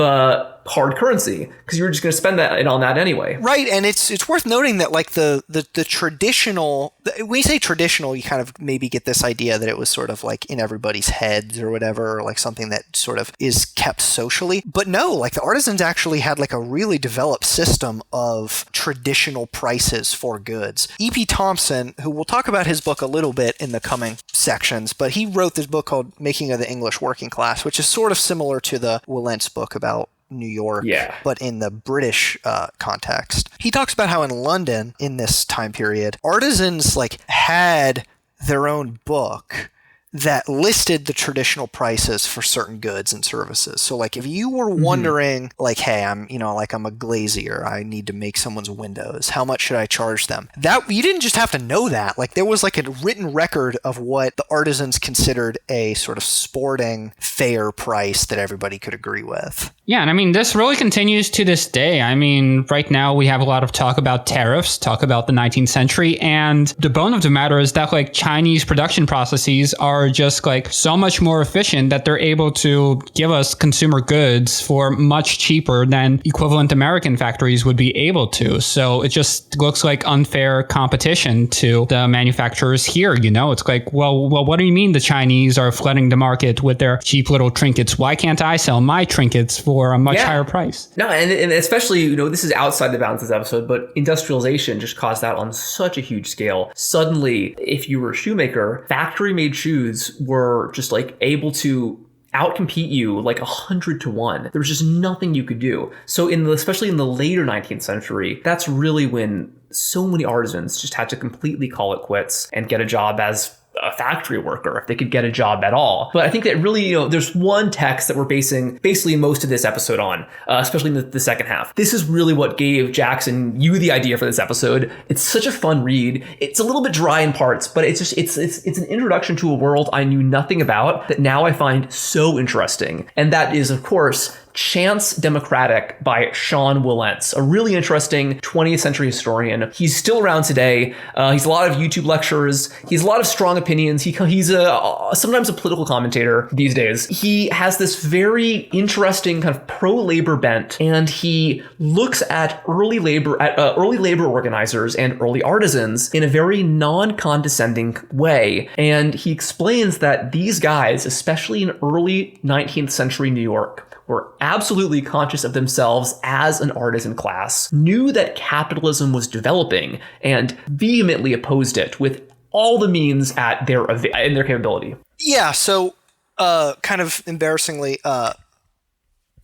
hard currency because you were just going to spend that on that anyway. Right, and it's worth noting that like the traditional, when you say traditional, you kind of maybe get this idea that it was sort of like in everybody's heads or whatever, or like something that sort of is kept socially. But no, like the artisans actually had like a really developed system of traditional prices for goods. E.P. Thompson, who we'll talk about his book a little bit in the coming sections, but he wrote this book called Making of the English Working Class, which is sort of similar to the Wilentz book about New York, but in the British context. He talks about how in London, in this time period, artisans like had their own book that listed the traditional prices for certain goods and services. So like if you were wondering like, hey, I'm a glazier, I need to make someone's windows, how much should I charge them? That you didn't just have to know that. Like there was like a written record of what the artisans considered a sort of sporting fair price that everybody could agree with. Yeah, and I mean, this really continues to this day. I mean, right now we have a lot of talk about tariffs, talk about the 19th century, and the bone of the matter is that like Chinese production processes are just like so much more efficient that they're able to give us consumer goods for much cheaper than equivalent American factories would be able to. So it just looks like unfair competition to the manufacturers here. You know, it's like, well, what do you mean the Chinese are flooding the market with their cheap little trinkets? Why can't I sell my trinkets for a much higher price? No, and especially, you know, this is outside the bounds of this episode, but industrialization just caused that on such a huge scale. Suddenly, if you were a shoemaker, factory-made shoes were just like able to outcompete you like 100 to 1. There was just nothing you could do. So especially in the later 19th century, that's really when so many artisans just had to completely call it quits and get a job as a factory worker, if they could get a job at all. But I think that really, you know, there's one text that we're basing basically most of this episode on, especially in the second half. This is really what gave Jackson you the idea for this episode. It's such a fun read. It's a little bit dry in parts, but it's an introduction to a world I knew nothing about that now I find so interesting. And that is, of course, Chance Democratic by Sean Wilentz, a really interesting 20th century historian. He's still around today. He's a lot of YouTube lectures. He has a lot of strong opinions. He's sometimes a political commentator these days. He has this very interesting kind of pro-labor bent, and he looks at early labor organizers and early artisans in a very non-condescending way. And he explains that these guys, especially in early 19th century New York, were absolutely conscious of themselves as an artisan class, knew that capitalism was developing, and vehemently opposed it with all the means in their capability. Yeah, so kind of embarrassingly,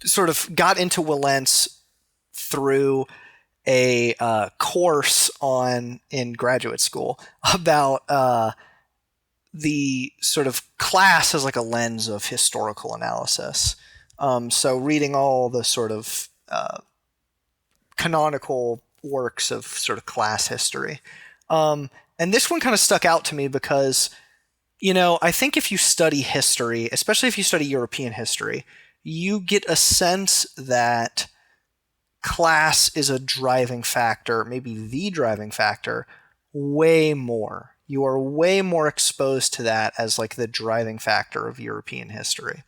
sort of got into Wilentz through a course in graduate school about the sort of class as like a lens of historical analysis. So reading all the sort of canonical works of sort of class history. And this one kind of stuck out to me because, you know, I think if you study history, especially if you study European history, you get a sense that class is a driving factor, maybe the driving factor, way more. You are way more exposed to that as like the driving factor of European history.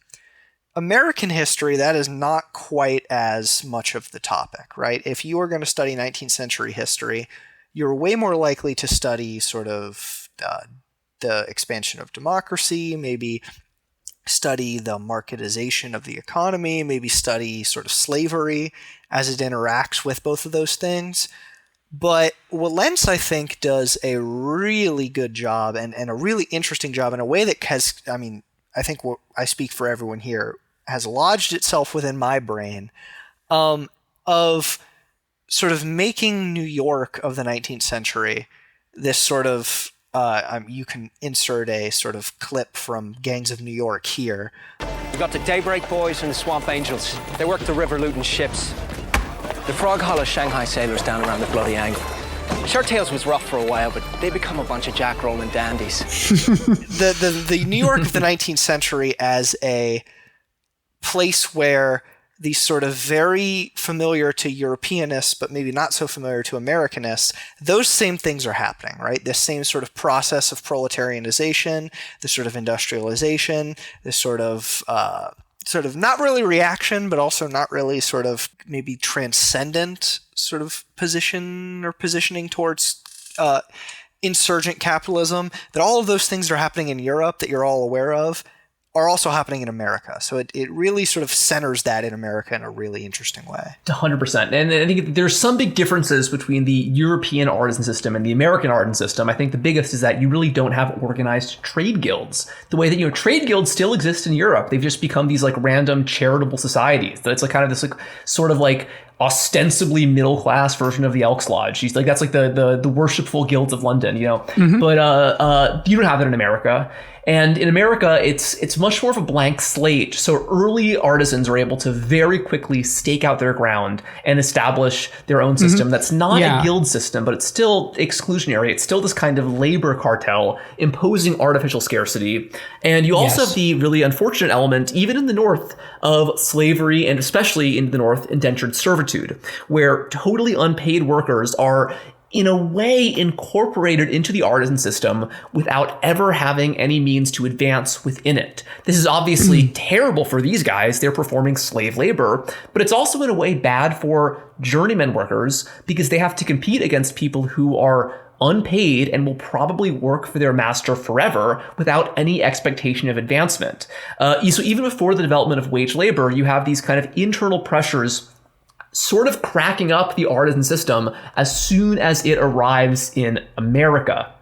American history, that is not quite as much of the topic, right? If you are going to study 19th century history, you're way more likely to study sort of the expansion of democracy, maybe study the marketization of the economy, maybe study sort of slavery as it interacts with both of those things. But Wilentz, I think, does a really good job and a really interesting job in a way that has, I mean, I think I speak for everyone here, has lodged itself within my brain, of sort of making New York of the 19th century this sort of, you can insert a sort of clip from Gangs of New York here. We've got the Daybreak Boys and the Swamp Angels. They work the river looting ships. The Frog Hollow Shanghai sailors down around the Bloody Angle. Short Tales was rough for a while, but they become a bunch of jack-rolling dandies. the New York of the 19th century as a place where these sort of very familiar to Europeanists, but maybe not so familiar to Americanists, those same things are happening, right? This same sort of process of proletarianization, this sort of industrialization, this sort of sort of not really reaction, but also not really sort of maybe transcendent sort of position or positioning towards insurgent capitalism, that all of those things that are happening in Europe that you're all aware of are also happening in America. So it really sort of centers that in America in a really interesting way. 100%. And I think there's some big differences between the European artisan system and the American artisan system. I think the biggest is that you really don't have organized trade guilds. The way that, trade guilds still exist in Europe. They've just become these like random charitable societies. It's like kind of this like sort of like ostensibly middle class version of the Elks Lodge. She's like, that's like the worshipful guilds of London, But you don't have that in America. And in America, it's much more of a blank slate. So early artisans are able to very quickly stake out their ground and establish their own system. That's not a guild system, but it's still exclusionary. It's still this kind of labor cartel imposing artificial scarcity. And you also have the really unfortunate element, even in the North, of slavery, and especially in the North, indentured servitude, where totally unpaid workers are in a way incorporated into the artisan system without ever having any means to advance within it. This is obviously terrible for these guys. They're performing slave labor, but it's also in a way bad for journeyman workers because they have to compete against people who are unpaid and will probably work for their master forever without any expectation of advancement. So even before the development of wage labor, you have these kind of internal pressures sort of cracking up the artisan system as soon as it arrives in America.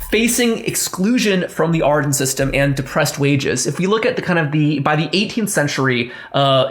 Facing exclusion from the artisan system and depressed wages. If we look at by the 18th century,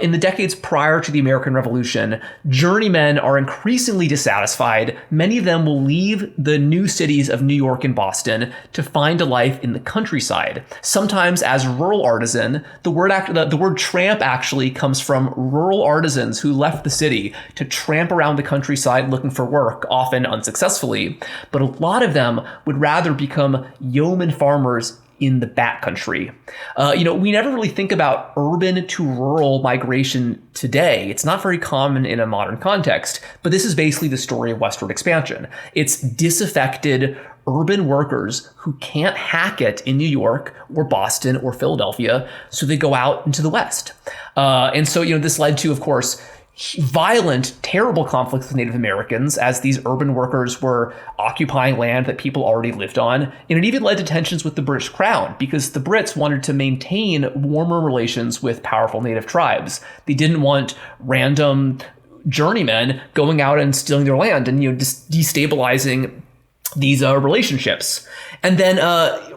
in the decades prior to the American Revolution, journeymen are increasingly dissatisfied. Many of them will leave the new cities of New York and Boston to find a life in the countryside. Sometimes as rural artisan, the word tramp actually comes from rural artisans who left the city to tramp around the countryside looking for work, often unsuccessfully. But a lot of them would rather become yeoman farmers in the backcountry. We never really think about urban to rural migration today. It's not very common in a modern context, but this is basically the story of westward expansion. It's disaffected urban workers who can't hack it in New York or Boston or Philadelphia, so they go out into the West. This led to, of course, violent, terrible conflicts with Native Americans as these urban workers were occupying land that people already lived on. And it even led to tensions with the British Crown because the Brits wanted to maintain warmer relations with powerful native tribes. They didn't want random journeymen going out and stealing their land and destabilizing these relationships. And then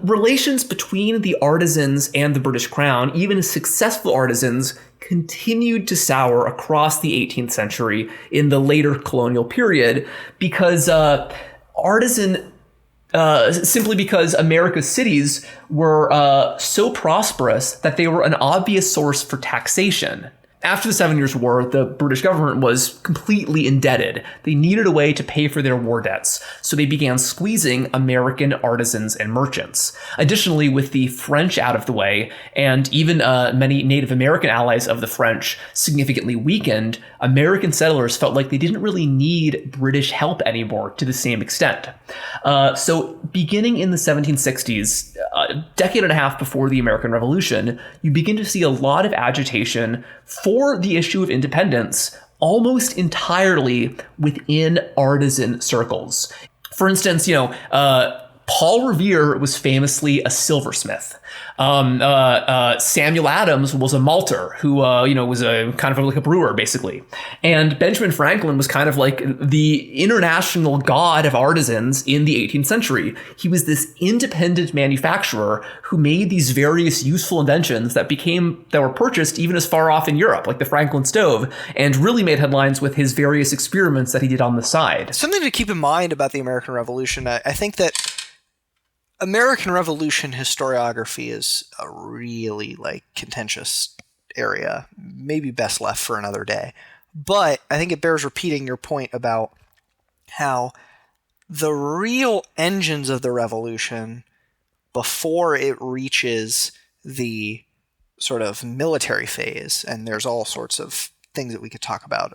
relations between the artisans and the British Crown, even successful artisans, continued to sour across the 18th century in the later colonial period because simply because America's cities were so prosperous that they were an obvious source for taxation. After the 7 Years' War, the British government was completely indebted. They needed a way to pay for their war debts, so they began squeezing American artisans and merchants. Additionally, with the French out of the way, and even many Native American allies of the French significantly weakened, American settlers felt like they didn't really need British help anymore to the same extent. So beginning in the 1760s, a decade and a half before the American Revolution, you begin to see a lot of agitation for the issue of independence almost entirely within artisan circles. For instance, Paul Revere was famously a silversmith. Samuel Adams was a malter who, was a kind of like a brewer, basically. And Benjamin Franklin was kind of like the international god of artisans in the 18th century. He was this independent manufacturer who made these various useful inventions that were purchased even as far off in Europe, like the Franklin stove, and really made headlines with his various experiments that he did on the side. Something to keep in mind about the American Revolution, I think that American Revolution historiography is a really contentious area, maybe best left for another day. But I think it bears repeating your point about how the real engines of the revolution, before it reaches the sort of military phase, and there's all sorts of things that we could talk about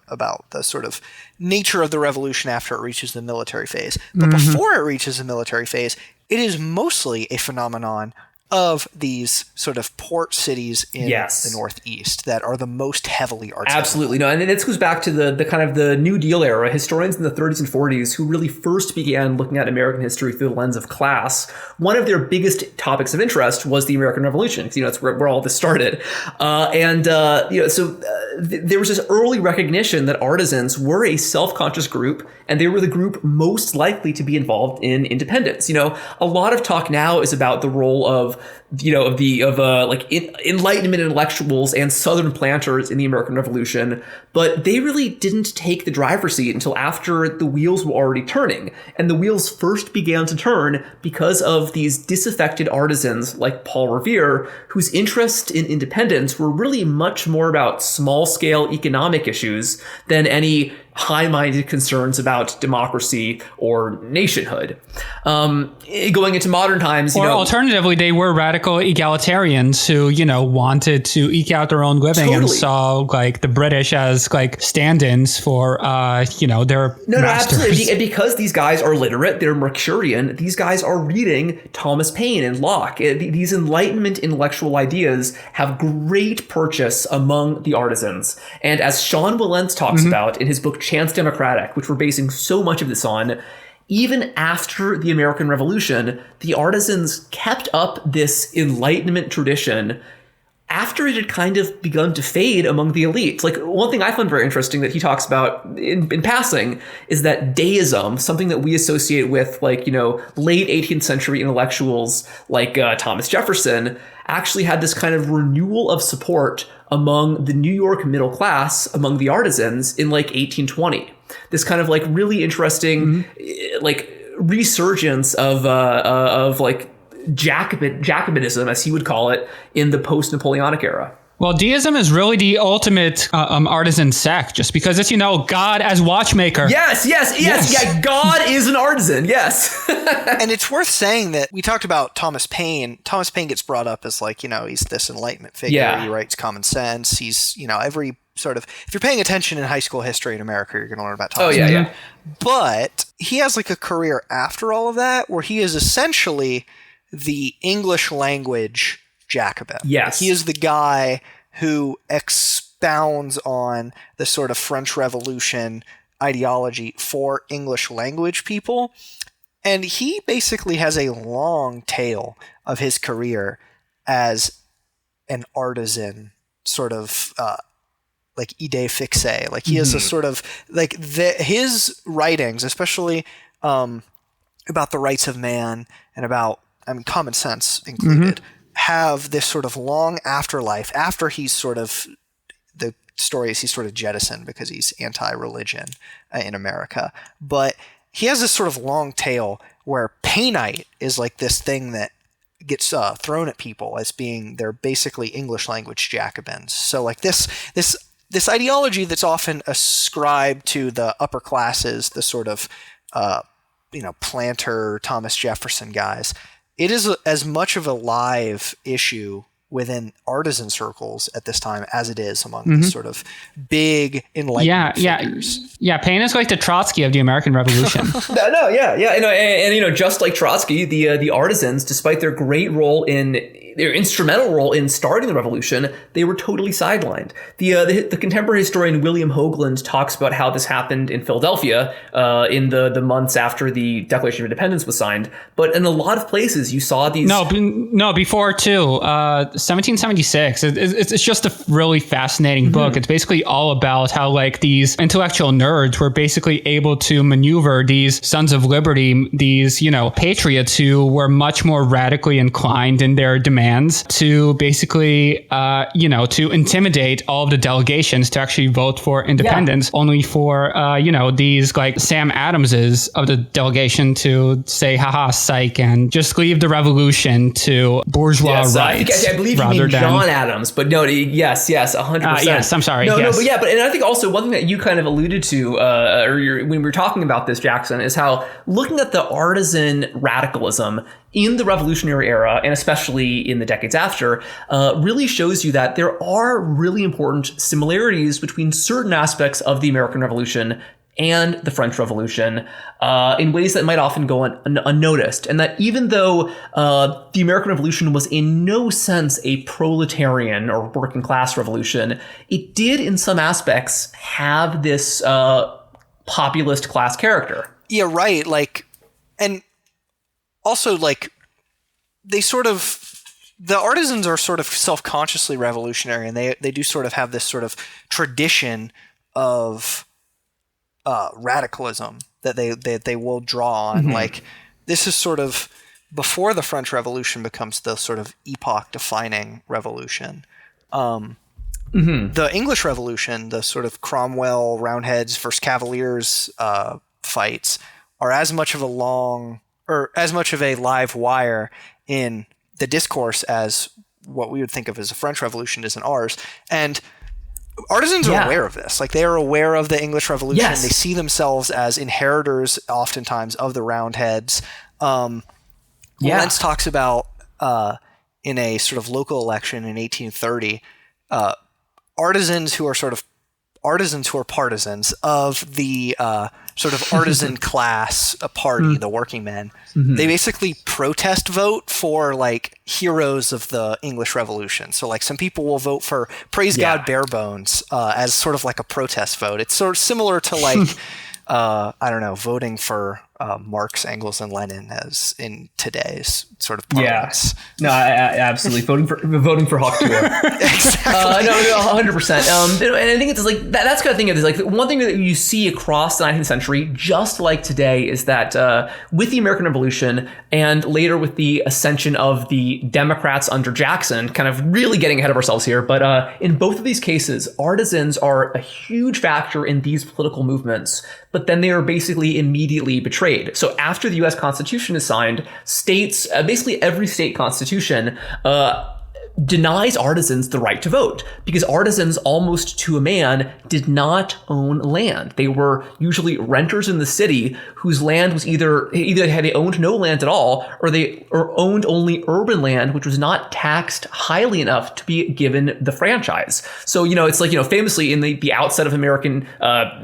the sort of nature of the revolution after it reaches the military phase. But before it reaches the military phase, it is mostly a phenomenon of these sort of port cities in Yes. the Northeast that are the most heavily artisanal. Absolutely. No, and this goes back to the kind of the New Deal era. Historians in the 30s and 40s who really first began looking at American history through the lens of class. One of their biggest topics of interest was the American Revolution, because, it's where all this started. There was this early recognition that artisans were a self-conscious group, and they were the group most likely to be involved in independence. A lot of talk now is about the role of Enlightenment intellectuals and Southern planters in the American Revolution, but they really didn't take the driver's seat until after the wheels were already turning. And the wheels first began to turn because of these disaffected artisans like Paul Revere, whose interest in independence were really much more about small-scale economic issues than any high-minded concerns about democracy or nationhood. Going into modern times, alternatively, they were radical egalitarians who, wanted to eke out their own living and saw like the British as like stand-ins for, their masters. Absolutely. And because these guys are literate, they're Mercurian, these guys are reading Thomas Paine and Locke. These Enlightenment intellectual ideas have great purchase among the artisans. And as Sean Wilentz talks about in his book Chance Democratic, which we're basing so much of this on, even after the American Revolution, the artisans kept up this Enlightenment tradition after it had kind of begun to fade among the elites. Like, one thing I find very interesting that he talks about in passing is that deism, something that we associate with late 18th century intellectuals like Thomas Jefferson, actually had this kind of renewal of support among the New York middle class, among the artisans in 1820. This kind of really interesting resurgence of Jacobinism, as he would call it, in the post-Napoleonic era. Well, deism is really the ultimate artisan sect, just because it's, God as watchmaker. Yes. Yeah, God is an artisan. Yes. And it's worth saying that we talked about Thomas Paine. Thomas Paine gets brought up as he's this Enlightenment figure. Yeah. He writes Common Sense. He's, every sort of, if you're paying attention in high school history in America, you're going to learn about Thomas Paine. Yeah. But he has a career after all of that where he is essentially the English language Jacobin. Yes. He is the guy who expounds on the sort of French Revolution ideology for English language people. And he basically has a long tail of his career as an artisan, sort of idée fixe. He is a sort of his writings, especially about the rights of man and about Common Sense included, have this sort of long afterlife after he's sort of, the story is he's sort of jettisoned because he's anti-religion in America. But he has this sort of long tail where Paineite is this thing that gets thrown at people as being they're basically English language Jacobins. So this ideology that's often ascribed to the upper classes, the sort of planter Thomas Jefferson guys, it is as much of a live issue within artisan circles at this time as it is among the sort of big Enlightenment figures. Yeah. Paine is like the Trotsky of the American Revolution. And just like Trotsky, the artisans, despite their instrumental role in starting the revolution, they were totally sidelined. The contemporary historian William Hoagland talks about how this happened in Philadelphia in the months after the Declaration of Independence was signed. But in a lot of places, you saw these. No, before too. 1776. It's just a really fascinating book. It's basically all about how these intellectual nerds were basically able to maneuver these sons of liberty, these patriots who were much more radically inclined in their demands to basically to intimidate all of the delegations to actually vote for independence, only for these Sam Adamses of the delegation to say haha psych and just leave the revolution to bourgeois rights. I believe you mean John Adams, but no, yes, 100%. Yes, I'm sorry. No, and I think also one thing that you kind of alluded to when we were talking about this, Jackson, is how looking at the artisan radicalism in the revolutionary era, and especially in the decades after, really shows you that there are really important similarities between certain aspects of the American Revolution and the French Revolution in ways that might often go unnoticed. And that even though the American Revolution was in no sense a proletarian or working class revolution, it did in some aspects have this populist class character. Yeah, right. Like, and also like they sort of, the artisans are sort of self-consciously revolutionary, and they do sort of have this sort of tradition of radicalism that they will draw on. Mm-hmm. Like, this is sort of before the French Revolution becomes the sort of epoch-defining revolution. The English Revolution, the sort of Cromwell, Roundheads versus Cavaliers fights, are as much of a live wire in the discourse as what we would think of as the French Revolution is in ours. And artisans are aware of this. Like, they are aware of the English Revolution. Yes. They see themselves as inheritors, oftentimes, of the Roundheads. Wilentz talks about, in a sort of local election in 1830, artisans who are partisans of the sort of artisan class party, the working men. Mm-hmm. They basically protest vote for like heroes of the English Revolution. So like some people will vote for Praise God Bare Bones as sort of like a protest vote. It's sort of similar to like I don't know, voting for Marx, Engels, and Lenin as in today's sort of parlance. No, absolutely voting for Hawk Tour. Exactly. No, 100%. And I think it's like that's kind of thing. Is like one thing that you see across the 19th century, just like today, is that with the American Revolution and later with the ascension of the Democrats under Jackson, kind of really getting ahead of ourselves here, but in both of these cases, artisans are a huge factor in these political movements, but then they are basically immediately betrayed. So after the U.S. Constitution is signed, states, basically every state constitution, denies artisans the right to vote, because artisans, almost to a man, did not own land. They were usually renters in the city whose land was either they owned no land at all, or they owned only urban land, which was not taxed highly enough to be given the franchise. So, it's like, famously in the outset of American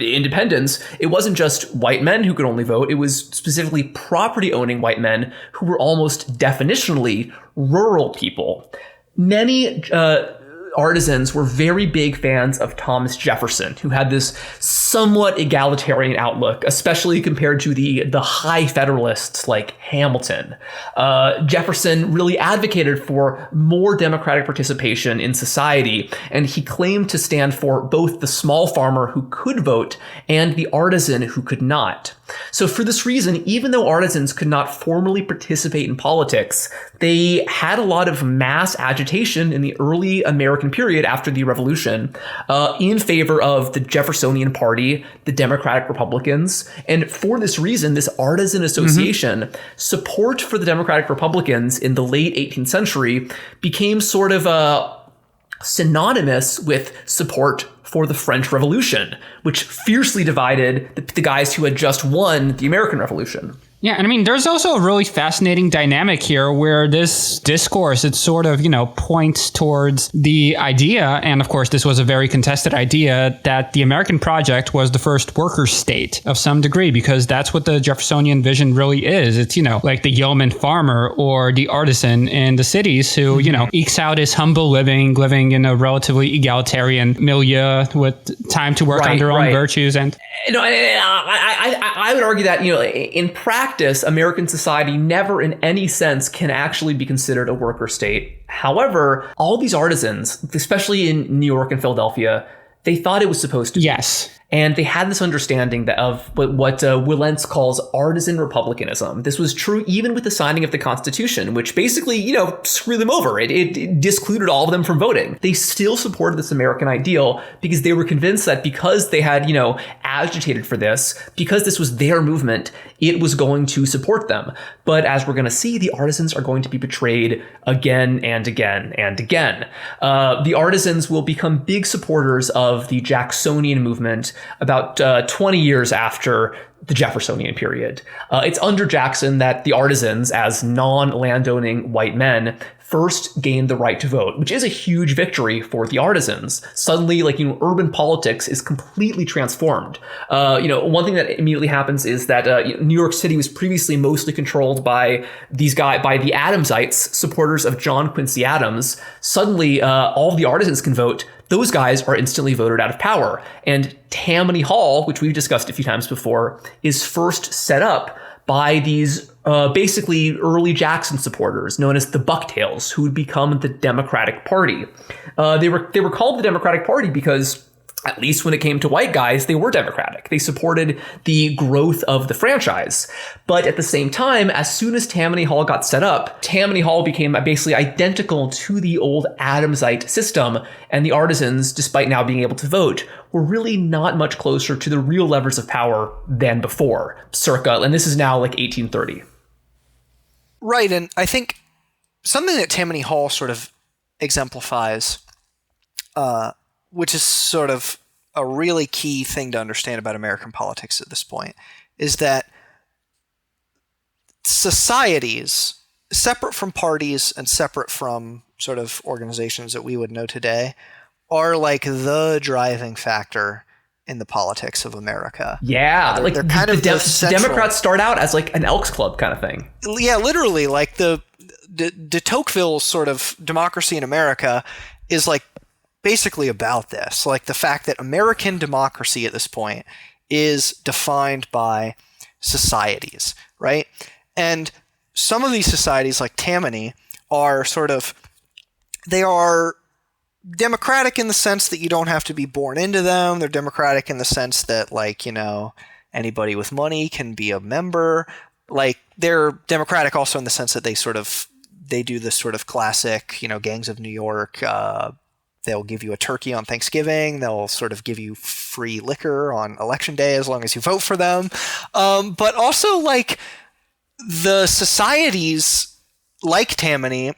independence, it wasn't just white men who could only vote. It was specifically property owning white men who were almost definitionally rural people. Many artisans were very big fans of Thomas Jefferson, who had this somewhat egalitarian outlook, especially compared to the high Federalists like Hamilton. Jefferson really advocated for more democratic participation in society, and he claimed to stand for both the small farmer who could vote and the artisan who could not. So for this reason, even though artisans could not formally participate in politics, they had a lot of mass agitation in the early American period after the Revolution in favor of the Jeffersonian Party, the Democratic Republicans. And for this reason, this artisan association, support for the Democratic Republicans in the late 18th century became sort of synonymous with support for the French Revolution, which fiercely divided the guys who had just won the American Revolution. Yeah, and I mean, there's also a really fascinating dynamic here where this discourse, it sort of, points towards the idea, and of course, this was a very contested idea, that the American project was the first worker state of some degree, because that's what the Jeffersonian vision really is. It's, like the yeoman farmer or the artisan in the cities who, ekes out his humble living in a relatively egalitarian milieu with time to work on their own virtues. And I would argue that, in practice, American society never in any sense can actually be considered a worker state. However, all these artisans, especially in New York and Philadelphia, they thought it was supposed to be. Yes. And they had this understanding of what Wilentz calls artisan republicanism. This was true even with the signing of the Constitution, which basically, screwed them over. It discluded all of them from voting. They still supported this American ideal because they were convinced that because they had, agitated for this, because this was their movement, it was going to support them. But as we're going to see, the artisans are going to be betrayed again and again and again. The artisans will become big supporters of the Jacksonian movement about 20 years after the Jeffersonian period. It's under Jackson that the artisans, as non-landowning white men, first gained the right to vote, which is a huge victory for the artisans. Suddenly, urban politics is completely transformed. One thing that immediately happens is that New York City was previously mostly controlled by by the Adamsites, supporters of John Quincy Adams. Suddenly, all of the artisans can vote. Those guys are instantly voted out of power. And Tammany Hall, which we've discussed a few times before, is first set up by these basically early Jackson supporters known as the Bucktails, who would become the Democratic Party. They were called the Democratic Party because, at least when it came to white guys, they were Democratic. They supported the growth of the franchise. But at the same time, as soon as Tammany Hall got set up, Tammany Hall became basically identical to the old Adamsite system, and the artisans, despite now being able to vote, were really not much closer to the real levers of power than before, and this is now 1830. Right, and I think something that Tammany Hall sort of exemplifies, which is sort of a really key thing to understand about American politics at this point, is that societies, separate from parties and separate from sort of organizations that we would know today, are the driving factor in the politics of America. Yeah, they're kind of the Democrats start out as an Elks Club kind of thing. Yeah, literally, the de Tocqueville's sort of democracy in America is basically about this, the fact that American democracy at this point is defined by societies, right? And some of these societies, like Tammany, are they are democratic in the sense that you don't have to be born into them. They're democratic in the sense that, anybody with money can be a member. They're democratic also in the sense that they do this sort of classic, gangs of New York. They'll give you a turkey on Thanksgiving. They'll sort of give you free liquor on election day as long as you vote for them. But also, the societies like Tammany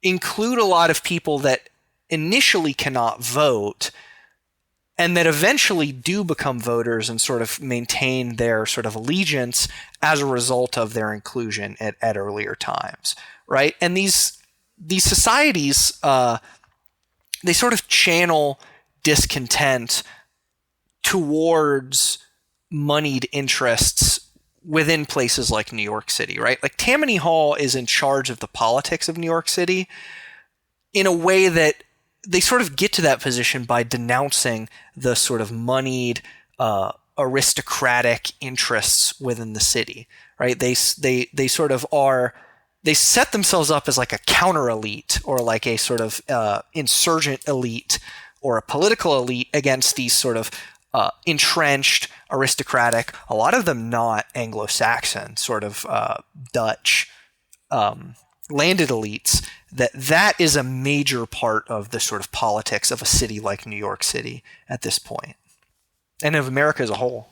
include a lot of people that initially cannot vote and that eventually do become voters and sort of maintain their sort of allegiance as a result of their inclusion at earlier times, right? And these societies, they sort of channel discontent towards moneyed interests within places like New York City, right? Tammany Hall is in charge of the politics of New York City in a way that they sort of get to that position by denouncing the sort of moneyed, aristocratic interests within the city, right? They sort of are. They set themselves up as a counter elite or a sort of insurgent elite or a political elite against these sort of entrenched, aristocratic, a lot of them not Anglo-Saxon, sort of Dutch landed elites. That is a major part of the sort of politics of a city like New York City at this point, and of America as a whole.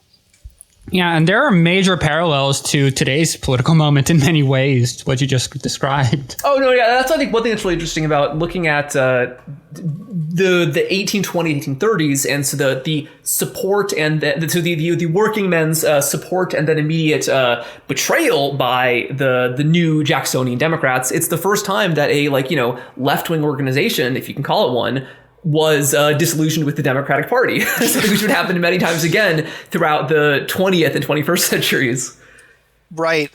Yeah, and there are major parallels to today's political moment in many ways, what you just described. Oh, no, yeah, that's, I think, one thing that's really interesting about looking at the 1820s, 1830s, and so the support and the working men's support and then immediate betrayal by the new Jacksonian Democrats. It's the first time that a left-wing organization, if you can call it one, was disillusioned with the Democratic Party. Something which would happen many times again throughout the 20th and 21st centuries. Right,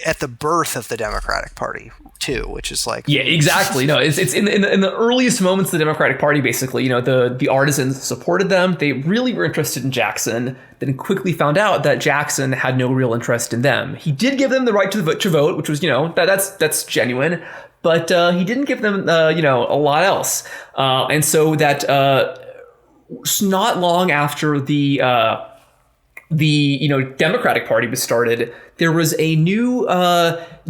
at the birth of the Democratic Party too, which is yeah, exactly. No, it's in the earliest moments of the Democratic Party. Basically, the artisans supported them. They really were interested in Jackson. Then quickly found out that Jackson had no real interest in them. He did give them the right to vote, which was that's genuine. But he didn't give them, a lot else. And so that not long after the Democratic Party was started, there was a new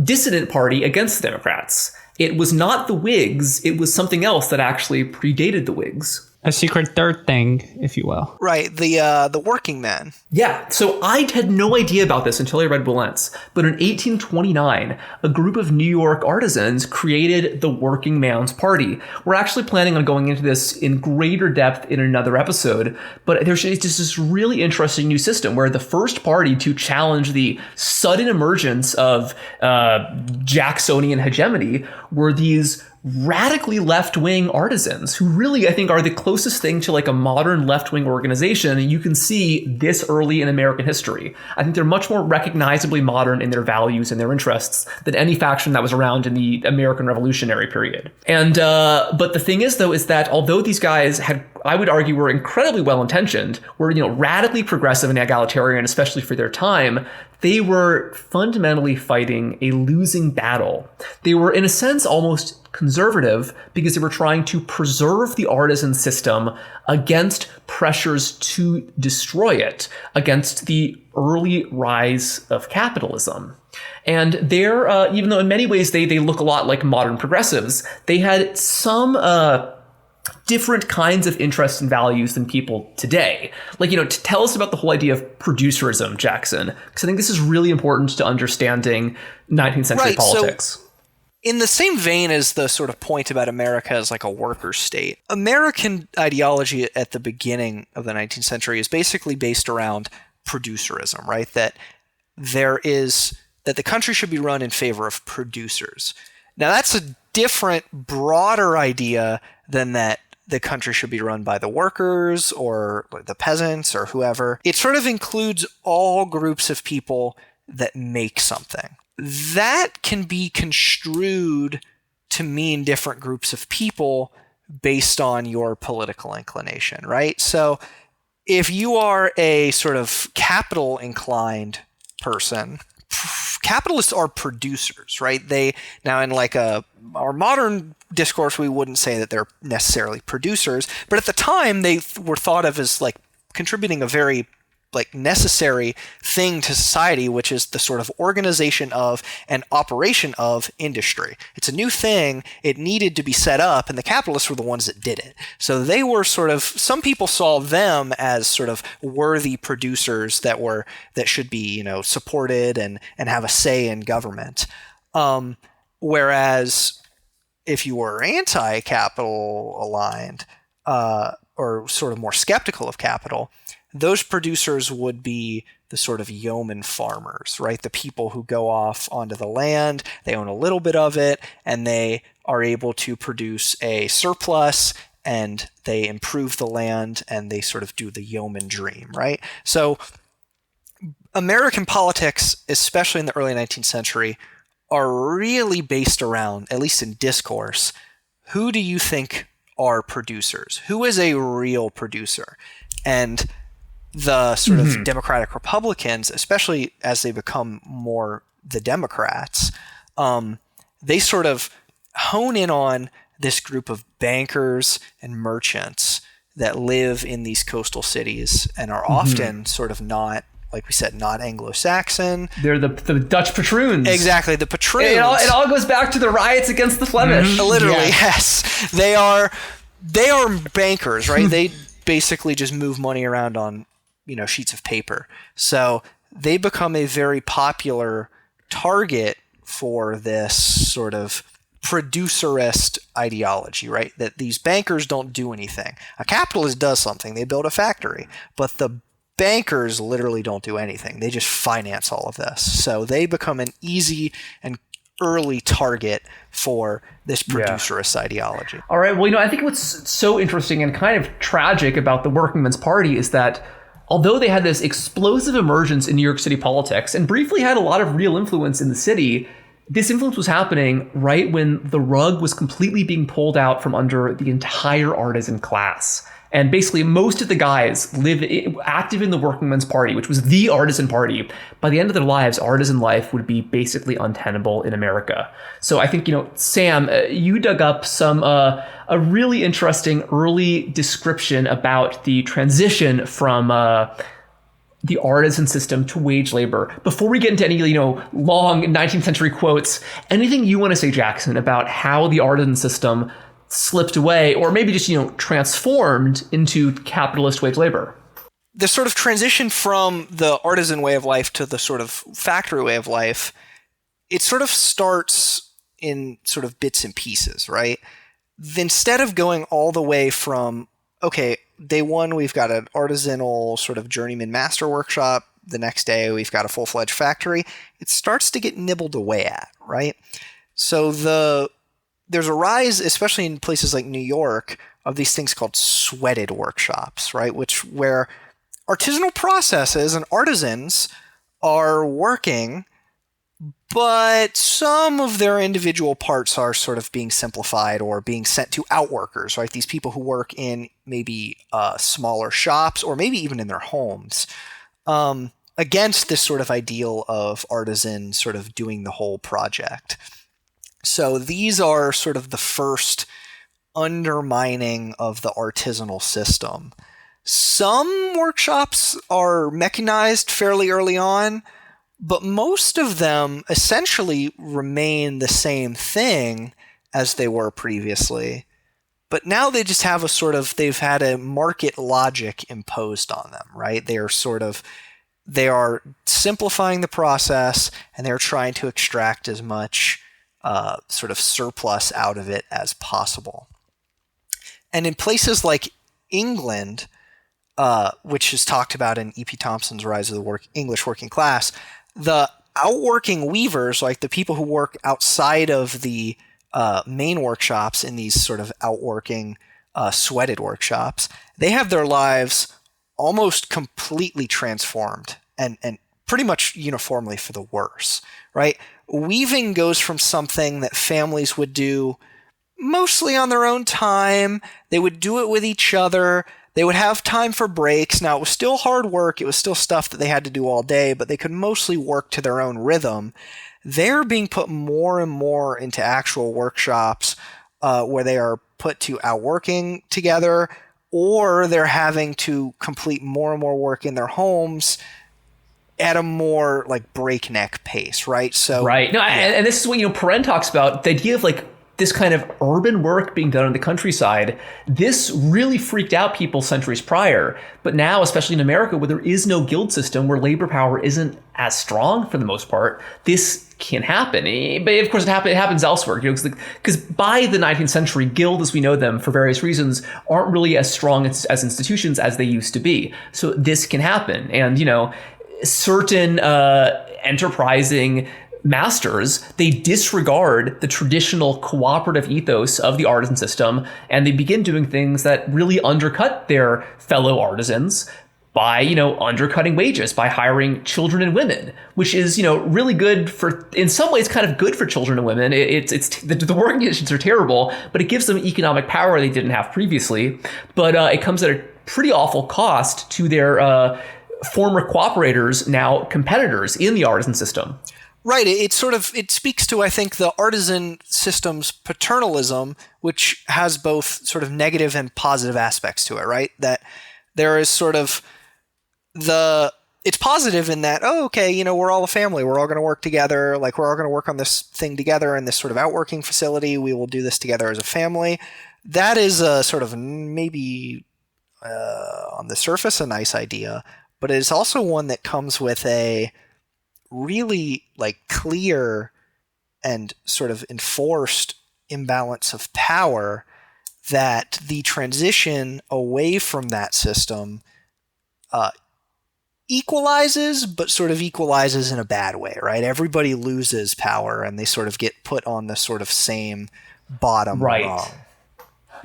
dissident party against the Democrats. It was not the Whigs. It was something else that actually predated the Whigs. A secret third thing, if you will. Right, the working man. Yeah, so I had no idea about this until I read Wilentz, but in 1829, a group of New York artisans created the Working Man's Party. We're actually planning on going into this in greater depth in another episode, but there's just this really interesting new system where the first party to challenge the sudden emergence of Jacksonian hegemony were these radically left-wing artisans who really, I think, are the closest thing to like a modern left-wing organization you can see this early in American history. I think they're much more recognizably modern in their values and their interests than any faction that was around in the American Revolutionary period. And but the thing is, though, is that although these guys had, I would argue, were incredibly well-intentioned, were, you know, radically progressive and egalitarian, especially for their time, they were fundamentally fighting a losing battle. They were, in a sense, almost conservative because they were trying to preserve the artisan system against pressures to destroy it, against the early rise of capitalism. And they're, even though in many ways they look a lot like modern progressives, they had some different kinds of interests and values than people today. Like, you know, to tell us about the whole idea of producerism, Jackson, because I think this is really important to understanding 19th century politics. So in the same vein as the sort of point about America as like a worker state, American ideology at the beginning of the 19th century is basically based around producerism, right? That the country should be run in favor of producers. Now that's a different, broader idea than that the country should be run by the workers or the peasants or whoever. It sort of includes all groups of people that make something. That can be construed to mean different groups of people based on your political inclination, right? So if you are a sort of capital inclined person, capitalists are producers, right? Now in like our modern discourse, we wouldn't say that they're necessarily producers, but at the time they were thought of as like contributing a very like necessary thing to society, which is the sort of organization of and operation of industry. It's a new thing. It needed to be set up, and the capitalists were the ones that did it. So they were sort of, some people saw them as sort of worthy producers that should be, you know, supported and have a say in government. Whereas if you were anti-capital aligned, or sort of more skeptical of capital, those producers would be the sort of yeoman farmers, right? The people who go off onto the land, they own a little bit of it, and they are able to produce a surplus, and they improve the land, and they sort of do the yeoman dream, right? So American politics, especially in the early 19th century, are really based around, at least in discourse, who do you think are producers? Who is a real producer? And the sort of Democratic Republicans, especially as they become more the Democrats, they sort of hone in on this group of bankers and merchants that live in these coastal cities and are often sort of not, like we said, not Anglo-Saxon. They're the Dutch patroons. Exactly, the patroons. It all goes back to the riots against the Flemish. Literally, yes. They are bankers, right? They basically just move money around on, you know, sheets of paper. So they become a very popular target for this sort of producerist ideology, right? That these bankers don't do anything. A capitalist does something. They build a factory. But the bankers literally don't do anything. They just finance all of this. So they become an easy and early target for this producerist ideology. All right. Well, you know, I think what's so interesting and kind of tragic about the Workingmen's Party is that although they had this explosive emergence in New York City politics and briefly had a lot of real influence in the city, this influence was happening right when the rug was completely being pulled out from under the entire artisan class. And basically, most of the guys active in the Workingmen's Party, which was the artisan party. By the end of their lives, artisan life would be basically untenable in America. So I think, you know, Sam, you dug up some a really interesting early description about the transition from the artisan system to wage labor. Before we get into any, you know, long 19th century quotes, anything you want to say, Jackson, about how the artisan system slipped away, or maybe just, transformed into capitalist wage labor. The sort of transition from the artisan way of life to the sort of factory way of life, it sort of starts in sort of bits and pieces, right? Instead of going all the way from, okay, day one, we've got an artisanal sort of journeyman master workshop. The next day, we've got a full-fledged factory. It starts to get nibbled away at, right? So there's a rise, especially in places like New York, of these things called sweated workshops, right? Where artisanal processes and artisans are working, but some of their individual parts are sort of being simplified or being sent to outworkers, right? These people who work in maybe smaller shops or maybe even in their homes, against this sort of ideal of artisan sort of doing the whole project. So these are sort of the first undermining of the artisanal system. Some workshops are mechanized fairly early on, but most of them essentially remain the same thing as they were previously. But now they just have they've had a market logic imposed on them, right? They are simplifying the process, and they're trying to extract as much sort of surplus out of it as possible. And in places like England, which is talked about in E.P. Thompson's Rise of the English Working Class, the outworking weavers, like the people who work outside of the main workshops in these sort of outworking sweated workshops, they have their lives almost completely transformed and pretty much uniformly for the worse, right? Weaving goes from something that families would do mostly on their own time. They would do it with each other. They would have time for breaks. Now, it was still hard work. It was still stuff that they had to do all day, but they could mostly work to their own rhythm. They're being put more and more into actual workshops where they are put to outworking together, or they're having to complete more and more work in their homes at a more like breakneck pace, right? So right. No, and this is what Perrin talks about, the idea of like this kind of urban work being done in the countryside. This really freaked out people centuries prior, but now, especially in America, where there is no guild system, where labor power isn't as strong for the most part, this can happen. But of course, it happens elsewhere, because by the 19th century, guild as we know them for various reasons aren't really as strong as institutions as they used to be. So this can happen, and certain enterprising masters, they disregard the traditional cooperative ethos of the artisan system, and they begin doing things that really undercut their fellow artisans by, undercutting wages, by hiring children and women, which is, really good for, in some ways, kind of good for children and women. It's the working conditions are terrible, but it gives them economic power they didn't have previously. But it comes at a pretty awful cost to their former cooperators, now competitors in the artisan system. Right. It speaks to, I think, the artisan system's paternalism, which has both sort of negative and positive aspects to it, right? That there is sort of it's positive in that, we're all a family. We're all going to work together. Like, we're all going to work on this thing together in this sort of outworking facility. We will do this together as a family. That is a sort of maybe on the surface a nice idea, but it is also one that comes with a really like clear and sort of enforced imbalance of power, that the transition away from that system equalizes, but sort of equalizes in a bad way, right? Everybody loses power and they sort of get put on the sort of same bottom rung.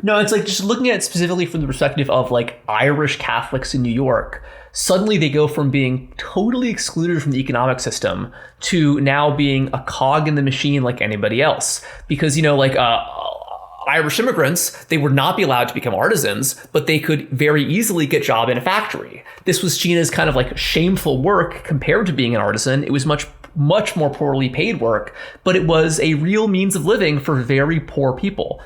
No, it's like just looking at it specifically from the perspective of like Irish Catholics in New York. Suddenly they go from being totally excluded from the economic system to now being a cog in the machine like anybody else. Because, Irish immigrants, they would not be allowed to become artisans, but they could very easily get a job in a factory. This was seen as kind of like shameful work compared to being an artisan. It was much more poorly paid work, but it was a real means of living for very poor people.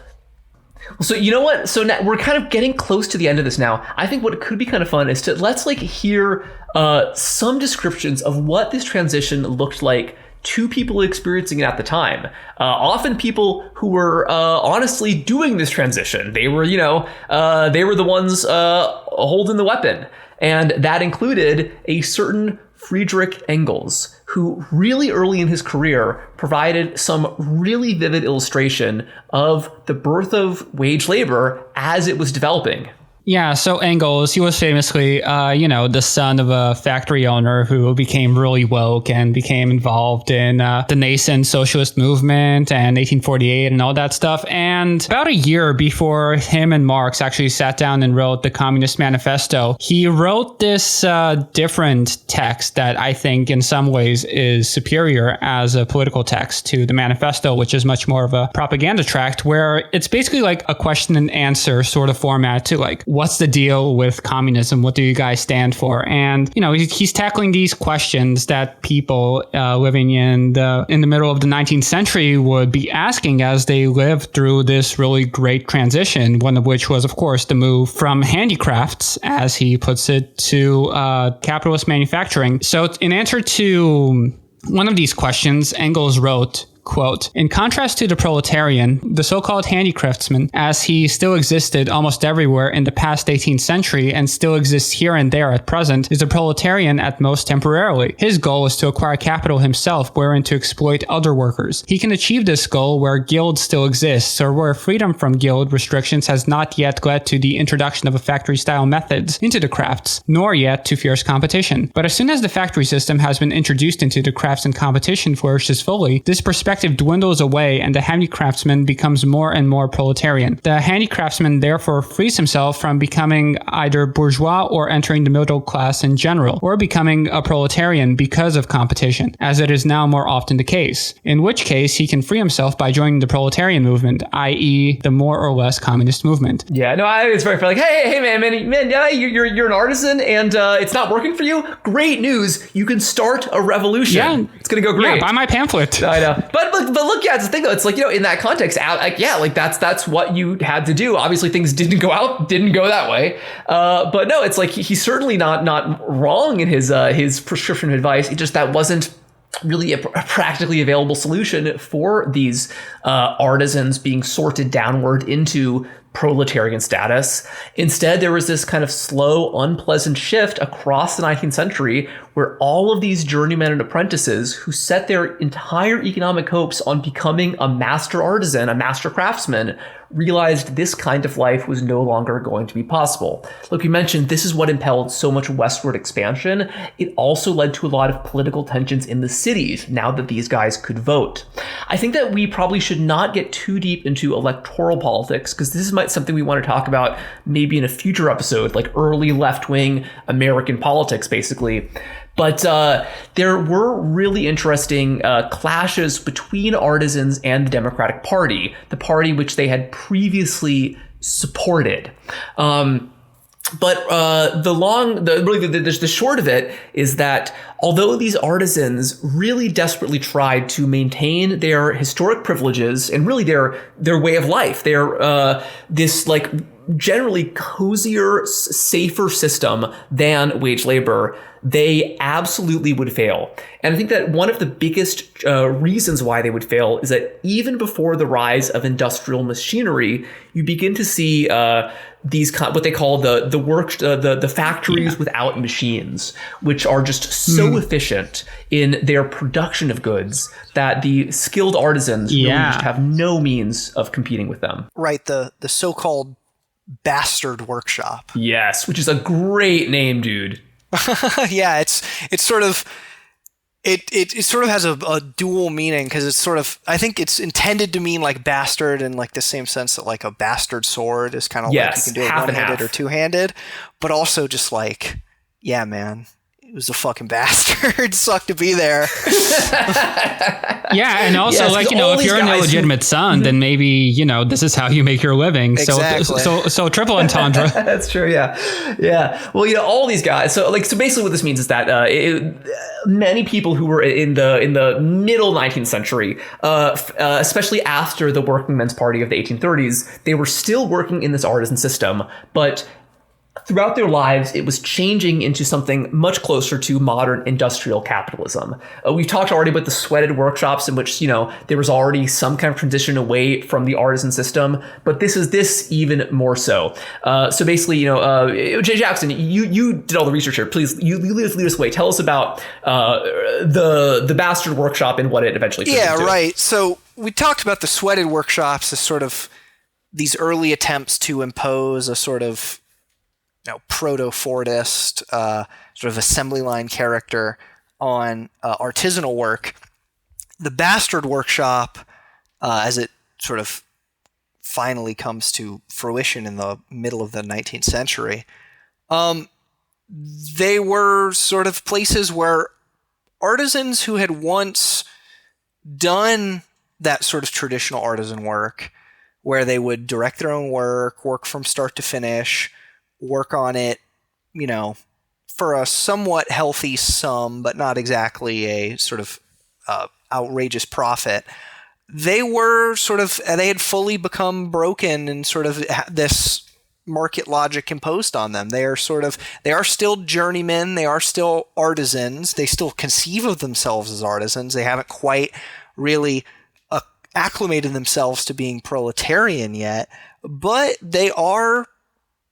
So you know what? So now we're kind of getting close to the end of this now. I think what could be kind of fun is to let's like hear some descriptions of what this transition looked like to people experiencing it at the time. Often people who were honestly doing this transition. They were, they were the ones holding the weapon. And that included a certain Friedrich Engels, who really early in his career provided some really vivid illustration of the birth of wage labor as it was developing. Yeah, so Engels, he was famously, the son of a factory owner who became really woke and became involved in the nascent socialist movement and 1848 and all that stuff. And about a year before him and Marx actually sat down and wrote the Communist Manifesto, he wrote this different text that I think in some ways is superior as a political text to the manifesto, which is much more of a propaganda tract, where it's basically like a question and answer sort of format to like, what's the deal with communism? What do you guys stand for? And, he's tackling these questions that people living in the middle of the 19th century would be asking as they lived through this really great transition, one of which was, of course, the move from handicrafts, as he puts it, to capitalist manufacturing. So in answer to one of these questions, Engels wrote, quote, "In contrast to the proletarian, the so-called handicraftsman, as he still existed almost everywhere in the past 18th century and still exists here and there at present, is a proletarian at most temporarily. His goal is to acquire capital himself wherein to exploit other workers. He can achieve this goal where guilds still exists or where freedom from guild restrictions has not yet led to the introduction of a factory-style methods into the crafts, nor yet to fierce competition. But as soon as the factory system has been introduced into the crafts and competition flourishes fully, this perspective dwindles away and the handicraftsman becomes more and more proletarian. The handicraftsman therefore frees himself from becoming either bourgeois or entering the middle class in general, or becoming a proletarian because of competition, as it is now more often the case, in which case he can free himself by joining the proletarian movement, i.e. the more or less communist movement." Yeah, no, I think it's very fair. Like, hey, man, yeah, you're an artisan and it's not working for you? Great news. You can start a revolution. Yeah. It's going to go great. Yeah, buy my pamphlet. I know. But look, yeah, it's the thing though. It's like, in that context, that's what you had to do. Obviously, things didn't go that way. But no, it's like he's certainly not wrong in his prescription of advice. It just that wasn't really a practically available solution for these artisans being sorted downward into proletarian status. Instead, there was this kind of slow, unpleasant shift across the 19th century where all of these journeymen and apprentices who set their entire economic hopes on becoming a master artisan, a master craftsman, realized this kind of life was no longer going to be possible. Like we mentioned, this is what impelled so much westward expansion. It also led to a lot of political tensions in the cities now that these guys could vote. I think that we probably should not get too deep into electoral politics because this is something we want to talk about maybe in a future episode, like early left-wing American politics, basically. But there were really interesting clashes between artisans and the Democratic Party, the party which they had previously supported. But the short of it is that although these artisans really desperately tried to maintain their historic privileges and really their way of life, their this like generally cozier, safer system than wage labor, they absolutely would fail. And I think that one of the biggest reasons why they would fail is that even before the rise of industrial machinery, you begin to see these what they call the factories without machines, which are just so efficient in their production of goods that the skilled artisans really just have no means of competing with them. Right, the so-called bastard workshop. Yes, which is a great name, dude. Yeah, it sort of has a dual meaning because it's sort of, I think it's intended to mean like bastard in like the same sense that like a bastard sword is kind of like you can do it one-handed or two-handed, but also just like, yeah, man, it was a fucking bastard. Sucked to be there. Yeah, and also if you're an illegitimate son, then maybe this is how you make your living. Exactly. So triple entendre. That's true. Yeah. Well, all these guys. So basically, what this means is that many people who were in the middle 19th century, especially after the Working Men's Party of the 1830s, they were still working in this artisan system, but throughout their lives, it was changing into something much closer to modern industrial capitalism. We've talked already about the sweated workshops in which, there was already some kind of transition away from the artisan system, but this is even more so. So basically, Jay Jackson, you did all the research here. Please, you lead us away. Tell us about the bastard workshop and what it eventually turned into. Yeah, right. So we talked about the sweated workshops as sort of these early attempts to impose a sort of proto-Fordist sort of assembly line character on artisanal work. The bastard workshop, as it sort of finally comes to fruition in the middle of the 19th century, they were sort of places where artisans who had once done that sort of traditional artisan work, where they would direct their own work from start to finish, work on it, for a somewhat healthy sum, but not exactly a sort of outrageous profit. They had fully become broken and sort of this market logic imposed on them. They are still journeymen. They are still artisans. They still conceive of themselves as artisans. They haven't quite really acclimated themselves to being proletarian yet, but they are,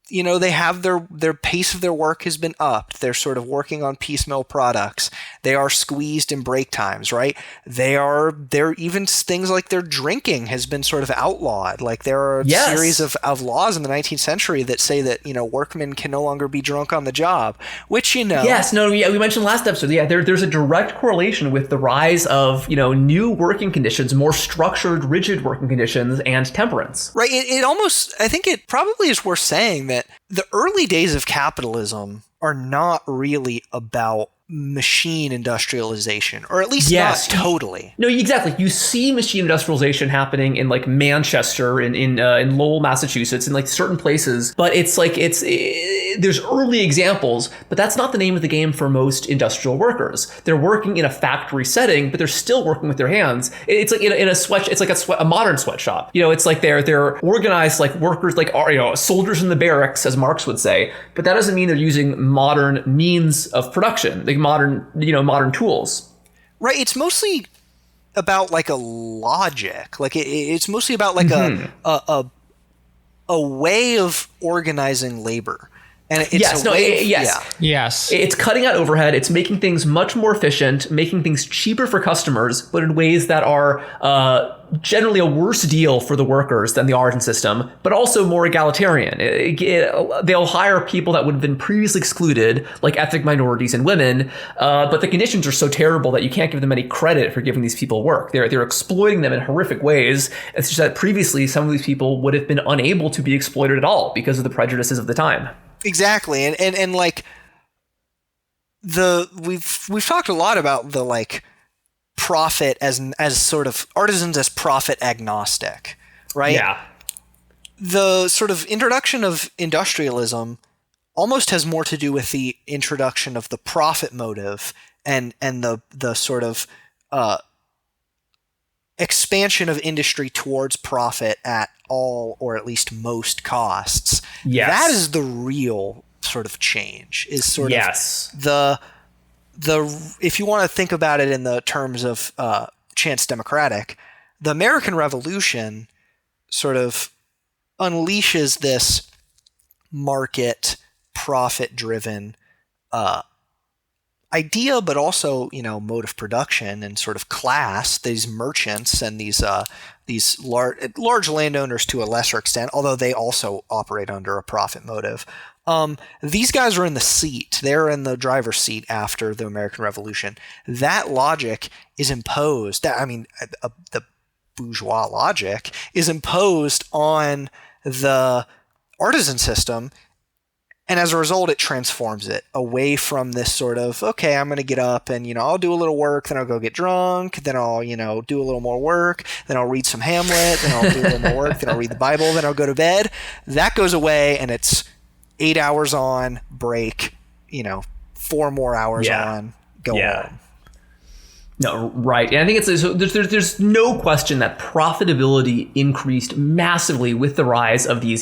they have their pace of their work has been upped. They're sort of working on piecemeal products. They are squeezed in break times, right? They're even things like their drinking has been sort of outlawed. Like there are a series of laws in the 19th century that say that, workmen can no longer be drunk on the job, which, Yes, no, yeah, we mentioned last episode. Yeah, there's a direct correlation with the rise of, new working conditions, more structured, rigid working conditions, and temperance. Right. I think it probably is worth saying that the early days of capitalism are not really about machine industrialization, or at least not totally. No, exactly. You see machine industrialization happening in like Manchester, in Lowell, Massachusetts, in like certain places, but there's early examples, but that's not the name of the game for most industrial workers. They're working in a factory setting, but they're still working with their hands. It's like in a sweat. It's like a modern sweatshop. It's like they're organized like workers, like soldiers in the barracks, as Marx would say. But that doesn't mean they're using modern means of production, like modern tools. Right. It's mostly about like a logic. Like it's mostly about like a way of organizing labor. And Yes. It's cutting out overhead. It's making things much more efficient, making things cheaper for customers, but in ways that are generally a worse deal for the workers than the artisan system, but also more egalitarian. They'll hire people that would have been previously excluded, like ethnic minorities and women, but the conditions are so terrible that you can't give them any credit for giving these people work. They're exploiting them in horrific ways. It's just that previously some of these people would have been unable to be exploited at all because of the prejudices of the time. Exactly. And like we've talked a lot about the like profit as sort of artisans as profit agnostic, right? Yeah. The sort of introduction of industrialism almost has more to do with the introduction of the profit motive and the sort of expansion of industry towards profit at all or at least most costs. Yes. That is the real sort of change, is sort of the if you want to think about it in the terms of chance democratic, the American Revolution sort of unleashes this market profit driven idea, but also, mode of production and sort of class, these merchants and these large landowners to a lesser extent, although they also operate under a profit motive. These guys are in the seat. They're in the driver's seat after the American Revolution. That logic is imposed. The bourgeois logic is imposed on the artisan system. And as a result, it transforms it away from this sort of, okay, I'm going to get up and, I'll do a little work, then I'll go get drunk, then I'll, do a little more work, then I'll read some Hamlet, then I'll do a little more work, then I'll read the Bible, then I'll go to bed. That goes away, and it's 8 hours on, break, 4 more hours on, go home. No, right. And I think there's no question that profitability increased massively with the rise of these,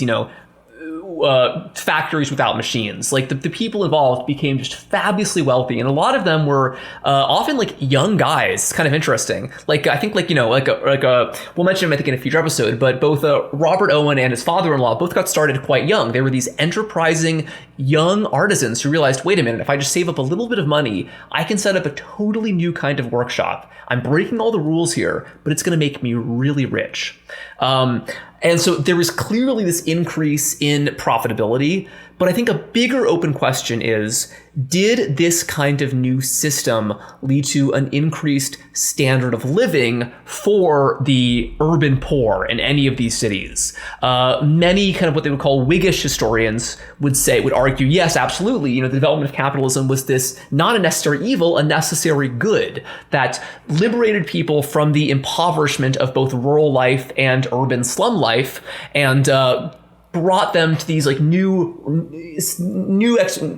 factories without machines. Like the people involved became just fabulously wealthy, and a lot of them were often like young guys. Kind of interesting. Like I think we'll mention him I think in a future episode, but both Robert Owen and his father-in-law both got started quite young. They were these enterprising young artisans who realized, wait a minute, if I just save up a little bit of money, I can set up a totally new kind of workshop. I'm breaking all the rules here, but it's going to make me really rich. And so there was clearly this increase in profitability, but I think a bigger open question is, did this kind of new system lead to an increased standard of living for the urban poor in any of these cities? Many kind of what they would call Whiggish historians would argue, yes, absolutely. The development of capitalism was this not a necessary evil, a necessary good that liberated people from the impoverishment of both rural life and urban slum life, and brought them to these like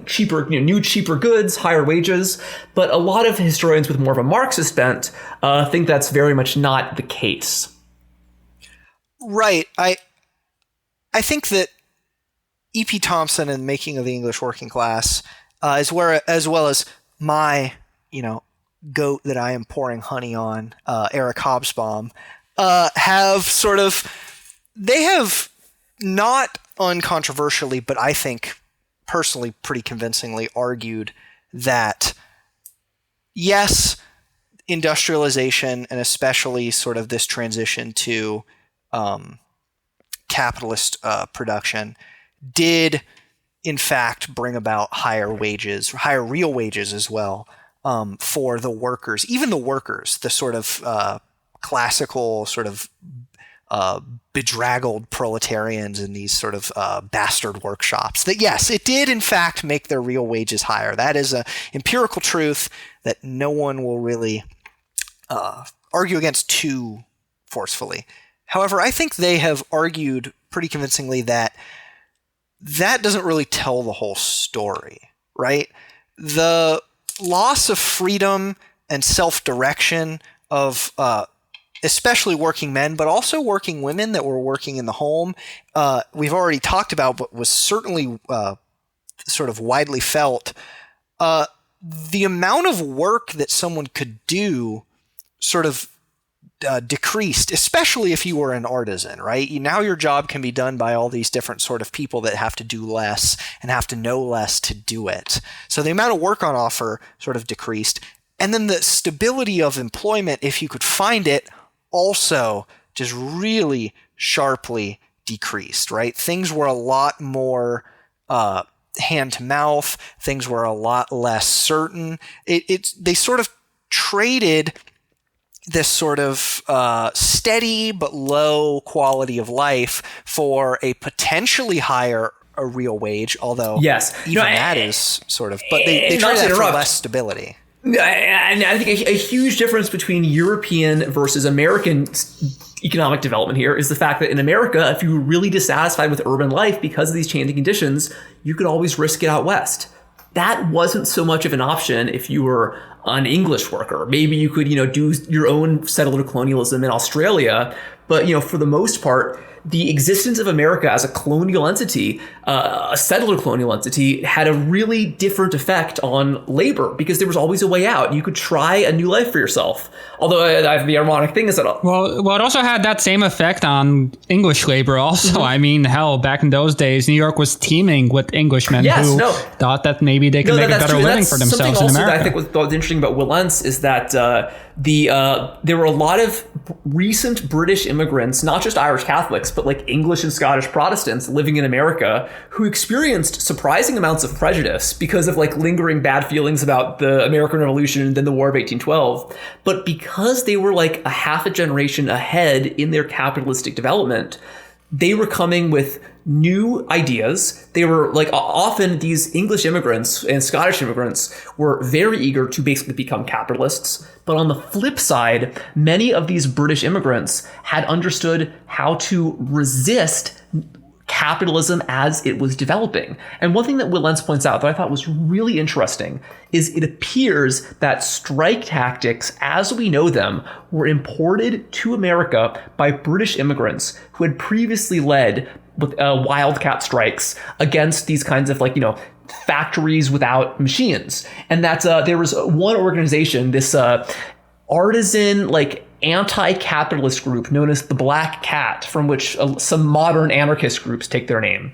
cheaper goods, higher wages. But a lot of historians with more of a Marxist bent think that's very much not the case. Right. I think that E.P. Thompson and Making of the English Working Class, as well as my, goat that I am pouring honey on, Eric Hobsbawm, they have not uncontroversially, but I think personally pretty convincingly argued that yes, industrialization and especially sort of this transition to capitalist production did in fact bring about higher real wages as well for the workers, even the workers, the sort of classical sort of bedraggled proletarians in these sort of bastard workshops. That yes, it did in fact make their real wages higher. That is an empirical truth that no one will really argue against too forcefully. However, I think they have argued pretty convincingly that doesn't really tell the whole story, right? The loss of freedom and self-direction of especially working men, but also working women that were working in the home, we've already talked about, but was certainly sort of widely felt. The amount of work that someone could do sort of decreased, especially if you were an artisan, right? Now your job can be done by all these different sort of people that have to do less and have to know less to do it. So the amount of work on offer sort of decreased. And then the stability of employment, if you could find it, also just really sharply decreased, right? Things were a lot more hand to mouth. Things were a lot less certain. They sort of traded this sort of steady but low quality of life for a potentially higher a real wage, although yes, that is sort of, but they traded that for less stability. And I think a huge difference between European versus American economic development here is the fact that in America, if you were really dissatisfied with urban life because of these changing conditions, you could always risk it out west. That wasn't so much of an option if you were an English worker. Maybe you could, do your own settler colonialism in Australia, but for the most part, the existence of America as a colonial entity, a settler colonial entity, had a really different effect on labor because there was always a way out. You could try a new life for yourself. Although the ironic thing is that well, it also had that same effect on English labor. Also, I mean, hell, back in those days, New York was teeming with Englishmen who thought that maybe they could make a better living for themselves in America. I think what's interesting about Wilentz is that there were a lot of recent British immigrants, not just Irish Catholics, but like English and Scottish Protestants living in America who experienced surprising amounts of prejudice because of like lingering bad feelings about the American Revolution and then the War of 1812. But because they were like a half a generation ahead in their capitalistic development, they were coming with new ideas. They were like often these English immigrants and Scottish immigrants were very eager to basically become capitalists. But on the flip side, many of these British immigrants had understood how to resist capitalism as it was developing. And one thing that Wilentz points out that I thought was really interesting is it appears that strike tactics as we know them were imported to America by British immigrants who had previously led with wildcat strikes against these kinds of factories without machines. And that's there was one organization, this artisan anti-capitalist group known as the Black Cat, from which some modern anarchist groups take their name.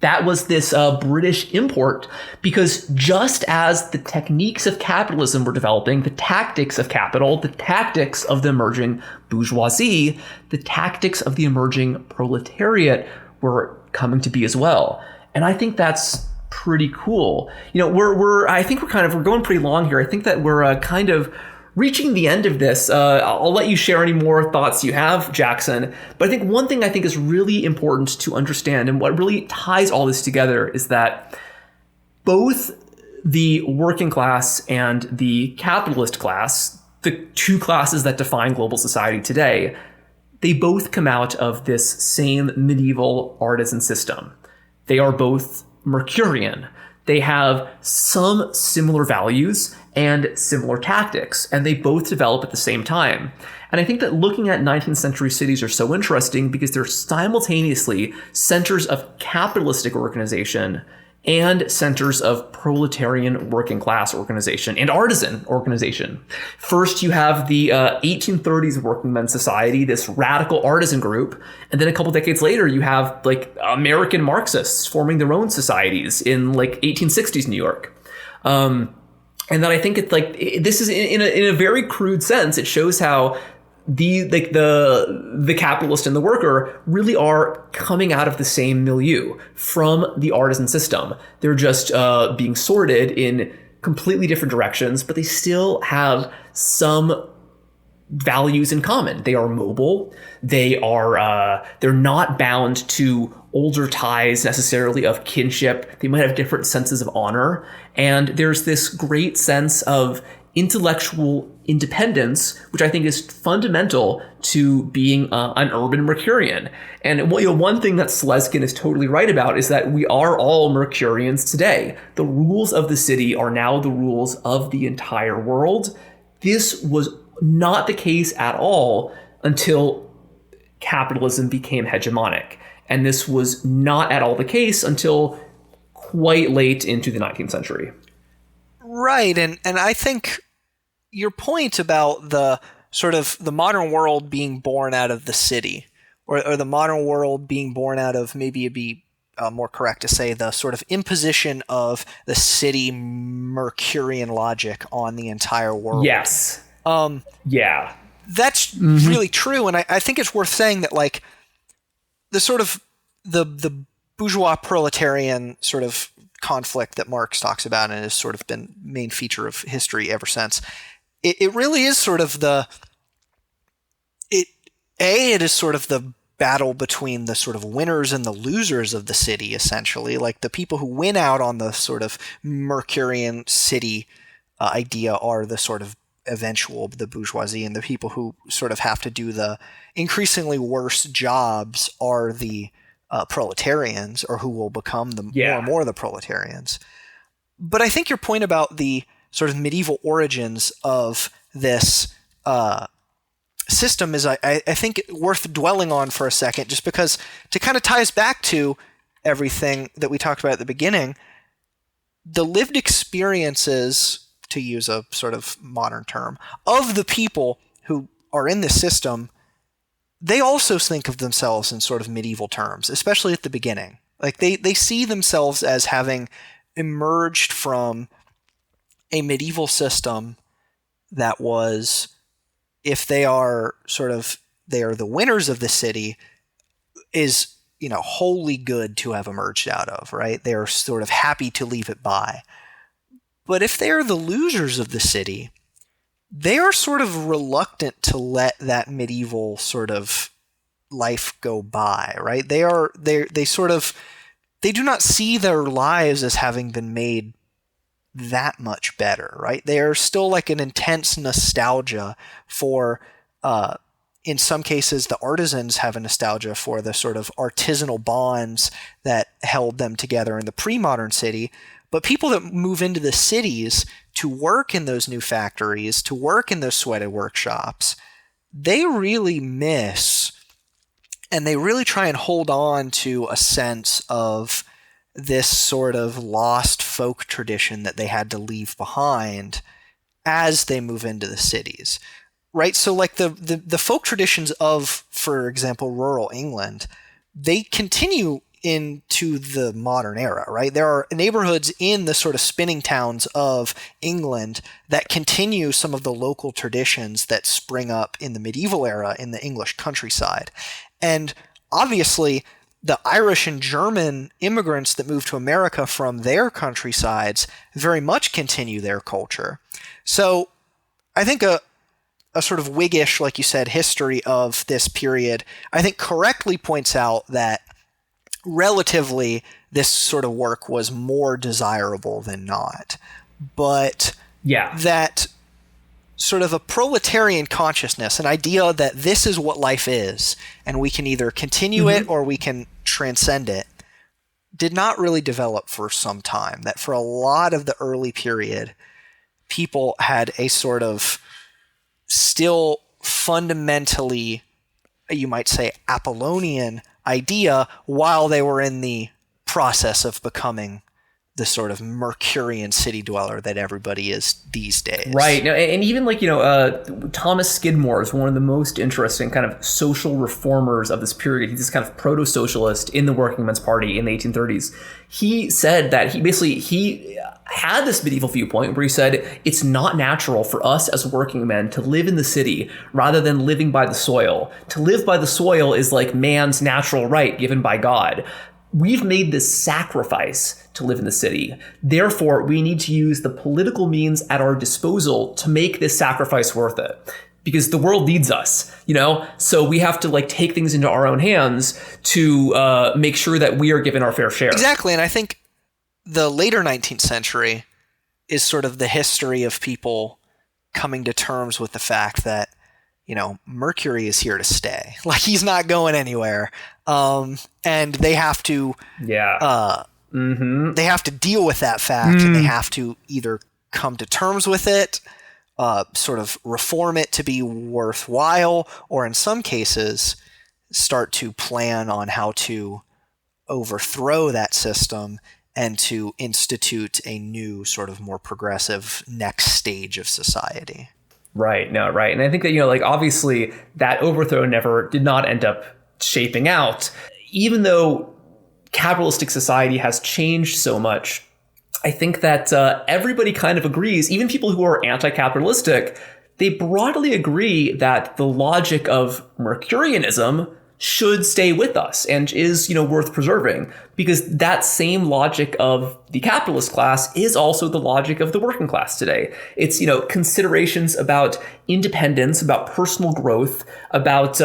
That was this British import, because just as the techniques of capitalism were developing, the tactics of capital, the tactics of the emerging bourgeoisie, the tactics of the emerging proletariat were coming to be as well. And I think that's pretty cool. I think we're going pretty long here. I think that we're kind of reaching the end of this. I'll let you share any more thoughts you have, Jackson. But I think one thing I think is really important to understand, and what really ties all this together, is that both the working class and the capitalist class, the two classes that define global society today, they both come out of this same medieval artisan system. They are both Mercurian. They have some similar values and similar tactics, and they both develop at the same time. And I think that looking at 19th century cities are so interesting because they're simultaneously centers of capitalistic organization and centers of proletarian working class organization and artisan organization. First, you have the 1830s Working Men's Society, this radical artisan group. And then a couple decades later, you have American Marxists forming their own societies in 1860s New York. And then I think it's this is in a very crude sense, it shows how the capitalist and the worker really are coming out of the same milieu from the artisan system. They're just being sorted in completely different directions, but they still have some values in common. They are mobile. They're not bound to older ties necessarily of kinship. They might have different senses of honor. And there's this great sense of intellectual independence, which I think is fundamental to being an urban Mercurian. And one thing that Slezkine is totally right about is that we are all Mercurians today. The rules of the city are now the rules of the entire world. This was not the case at all until capitalism became hegemonic. And this was not at all the case until quite late into the 19th century. Right. And I think your point about the sort of the modern world being born out of the city, or the modern world being born out of, maybe it'd be more correct to say, the sort of imposition of the city Mercurian logic on the entire world. Yes. Yeah. That's really true. And I think it's worth saying that the sort of the bourgeois proletarian sort of conflict that Marx talks about and has sort of been main feature of history ever since, it really is sort of it is sort of the battle between the sort of winners and the losers of the city, essentially. The people who win out on the sort of Mercurian city idea are the sort of the bourgeoisie, and the people who sort of have to do the increasingly worse jobs are the proletarians, or who will become more and more the proletarians. But I think your point about the sort of medieval origins of this system is, I think, worth dwelling on for a second, just because to kind of tie us back to everything that we talked about at the beginning, the lived experiences, to use a sort of modern term, of the people who are in this system, they also think of themselves in sort of medieval terms, especially at the beginning. They see themselves as having emerged from a medieval system that was, if they are the winners of the city, is, wholly good to have emerged out of, right? They are sort of happy to leave it by. But if they are the losers of the city, they are sort of reluctant to let that medieval sort of life go by, right? They do not see their lives as having been made that much better, right? They are still an intense nostalgia for, in some cases, the artisans have a nostalgia for the sort of artisanal bonds that held them together in the pre-modern city. But people that move into the cities to work in those new factories, to work in those sweated workshops, they really miss And they really try and hold on to a sense of this sort of lost folk tradition that they had to leave behind as they move into the cities, right? So like the folk traditions of, for example, rural England, they continue into the modern era, right? There are neighborhoods in the sort of spinning towns of England that continue some of the local traditions that spring up in the medieval era in the English countryside. And obviously, the Irish and German immigrants that moved to America from their countrysides very much continue their culture. So I think a sort of Whiggish, like you said, history of this period, I think correctly points out that relatively this sort of work was more desirable than not. But that sort of a proletarian consciousness, an idea that this is what life is, and we can either continue it or we can transcend it, did not really develop for some time. That for a lot of the early period, people had a sort of still fundamentally, you might say, Apollonian idea while they were in the process of becoming the sort of Mercurian city dweller that everybody is these days. Right. Now, and even like, Thomas Skidmore is one of the most interesting kind of social reformers of this period. He's this kind of proto-socialist in the Working Men's Party in the 1830s. He said that he had this medieval viewpoint where he said it's not natural for us as working men to live in the city rather than living by the soil. To live by the soil is like man's natural right given by God. We've made this sacrifice to live in the city. Therefore, we need to use the political means at our disposal to make this sacrifice worth it. Because the world needs us, So we have to take things into our own hands to make sure that we are given our fair share. Exactly, and I think the later 19th century is sort of the history of people coming to terms with the fact that, Mercury is here to stay. Like, he's not going anywhere. And they have to they have to deal with that fact, and they have to either come to terms with it, sort of reform it to be worthwhile, or in some cases start to plan on how to overthrow that system and to institute a new sort of more progressive next stage of society. Right. No, right. And I think that, obviously that overthrow did not end up shaping out. Even though capitalistic society has changed so much, I think that everybody kind of agrees, even people who are anti-capitalistic, they broadly agree that the logic of Mercurianism should stay with us and is, worth preserving, because that same logic of the capitalist class is also the logic of the working class today. It's, considerations about independence, about personal growth, about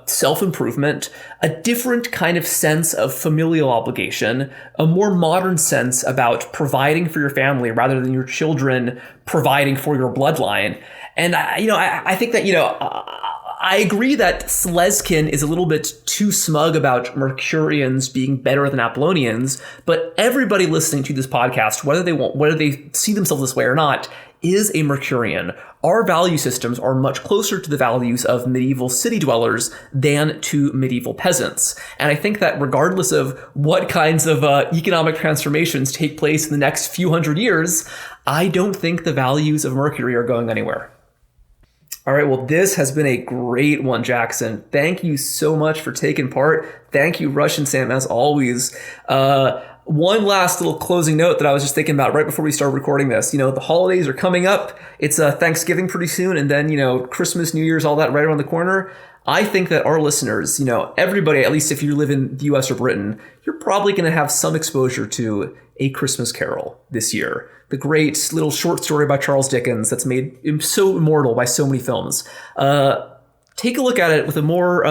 self-improvement, a different kind of sense of familial obligation, a more modern sense about providing for your family rather than your children providing for your bloodline. And, I think that, I agree that Slezkine is a little bit too smug about Mercurians being better than Apollonians, but everybody listening to this podcast, whether they see themselves this way or not, is a Mercurian. Our value systems are much closer to the values of medieval city dwellers than to medieval peasants. And I think that regardless of what kinds of economic transformations take place in the next few hundred years, I don't think the values of Mercury are going anywhere. All right, well, this has been a great one, Jackson. Thank you so much for taking part. Thank you, Rush and Sam, as always. One last little closing note that I was just thinking about right before we started recording this. The holidays are coming up. It's Thanksgiving pretty soon, and then, Christmas, New Year's, all that right around the corner. I think that our listeners, everybody, at least if you live in the US or Britain, you're probably going to have some exposure to A Christmas Carol this year. The great little short story by Charles Dickens that's made him so immortal by so many films. Take a look at it with a more,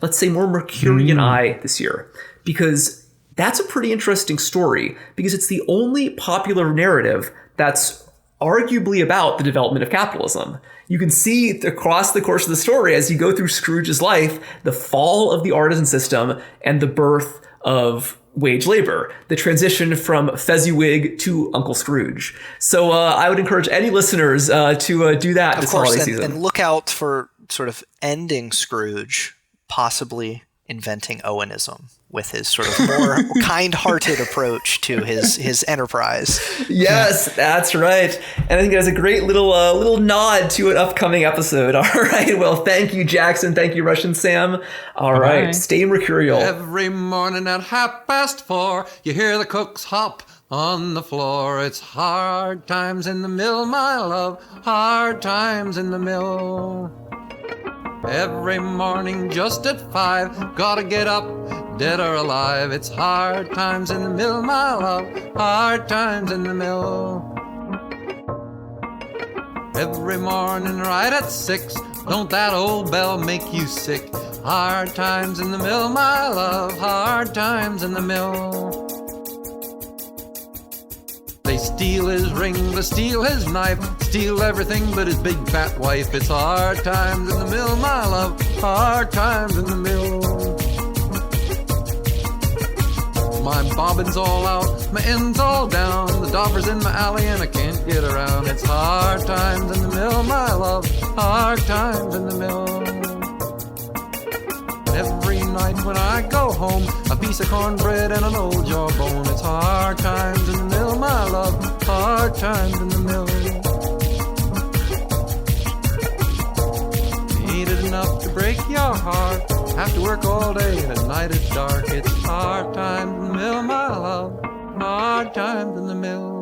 let's say, more Mercurian eye this year, because that's a pretty interesting story, because it's the only popular narrative that's arguably about the development of capitalism. You can see across the course of the story, as you go through Scrooge's life, the fall of the artisan system and the birth of wage labor, the transition from Fezziwig to Uncle Scrooge. So I would encourage any listeners to do that this holiday season. And look out for sort of ending Scrooge, possibly inventing Owenism with his sort of more kind-hearted approach to his enterprise. Yes, that's right. And I think that's a great little nod to an upcoming episode. All right. Well, thank you, Jackson. Thank you, Russian Sam. All right. Bye. Stay mercurial. Every morning at 4:30, you hear the cooks hop on the floor. It's hard times in the mill, my love, hard times in the mill. Every morning just at 5, gotta get up, dead or alive. It's hard times in the mill, my love, hard times in the mill. Every morning right at 6, don't that old bell make you sick? Hard times in the mill, my love, hard times in the mill. They steal his ring, they steal his knife, steal everything but his big fat wife. It's hard times in the mill, my love, hard times in the mill. My bobbin's all out, my end's all down, the dauber's in my alley and I can't get around. It's hard times in the mill, my love, hard times in the mill. Every night when I go home, a piece of cornbread and an old jawbone. It's hard times in the mill, my love, hard times in the mill. Ain't it enough to break your heart? Have to work all day and at night it's dark. It's hard times in the mill, my love, hard times in the mill.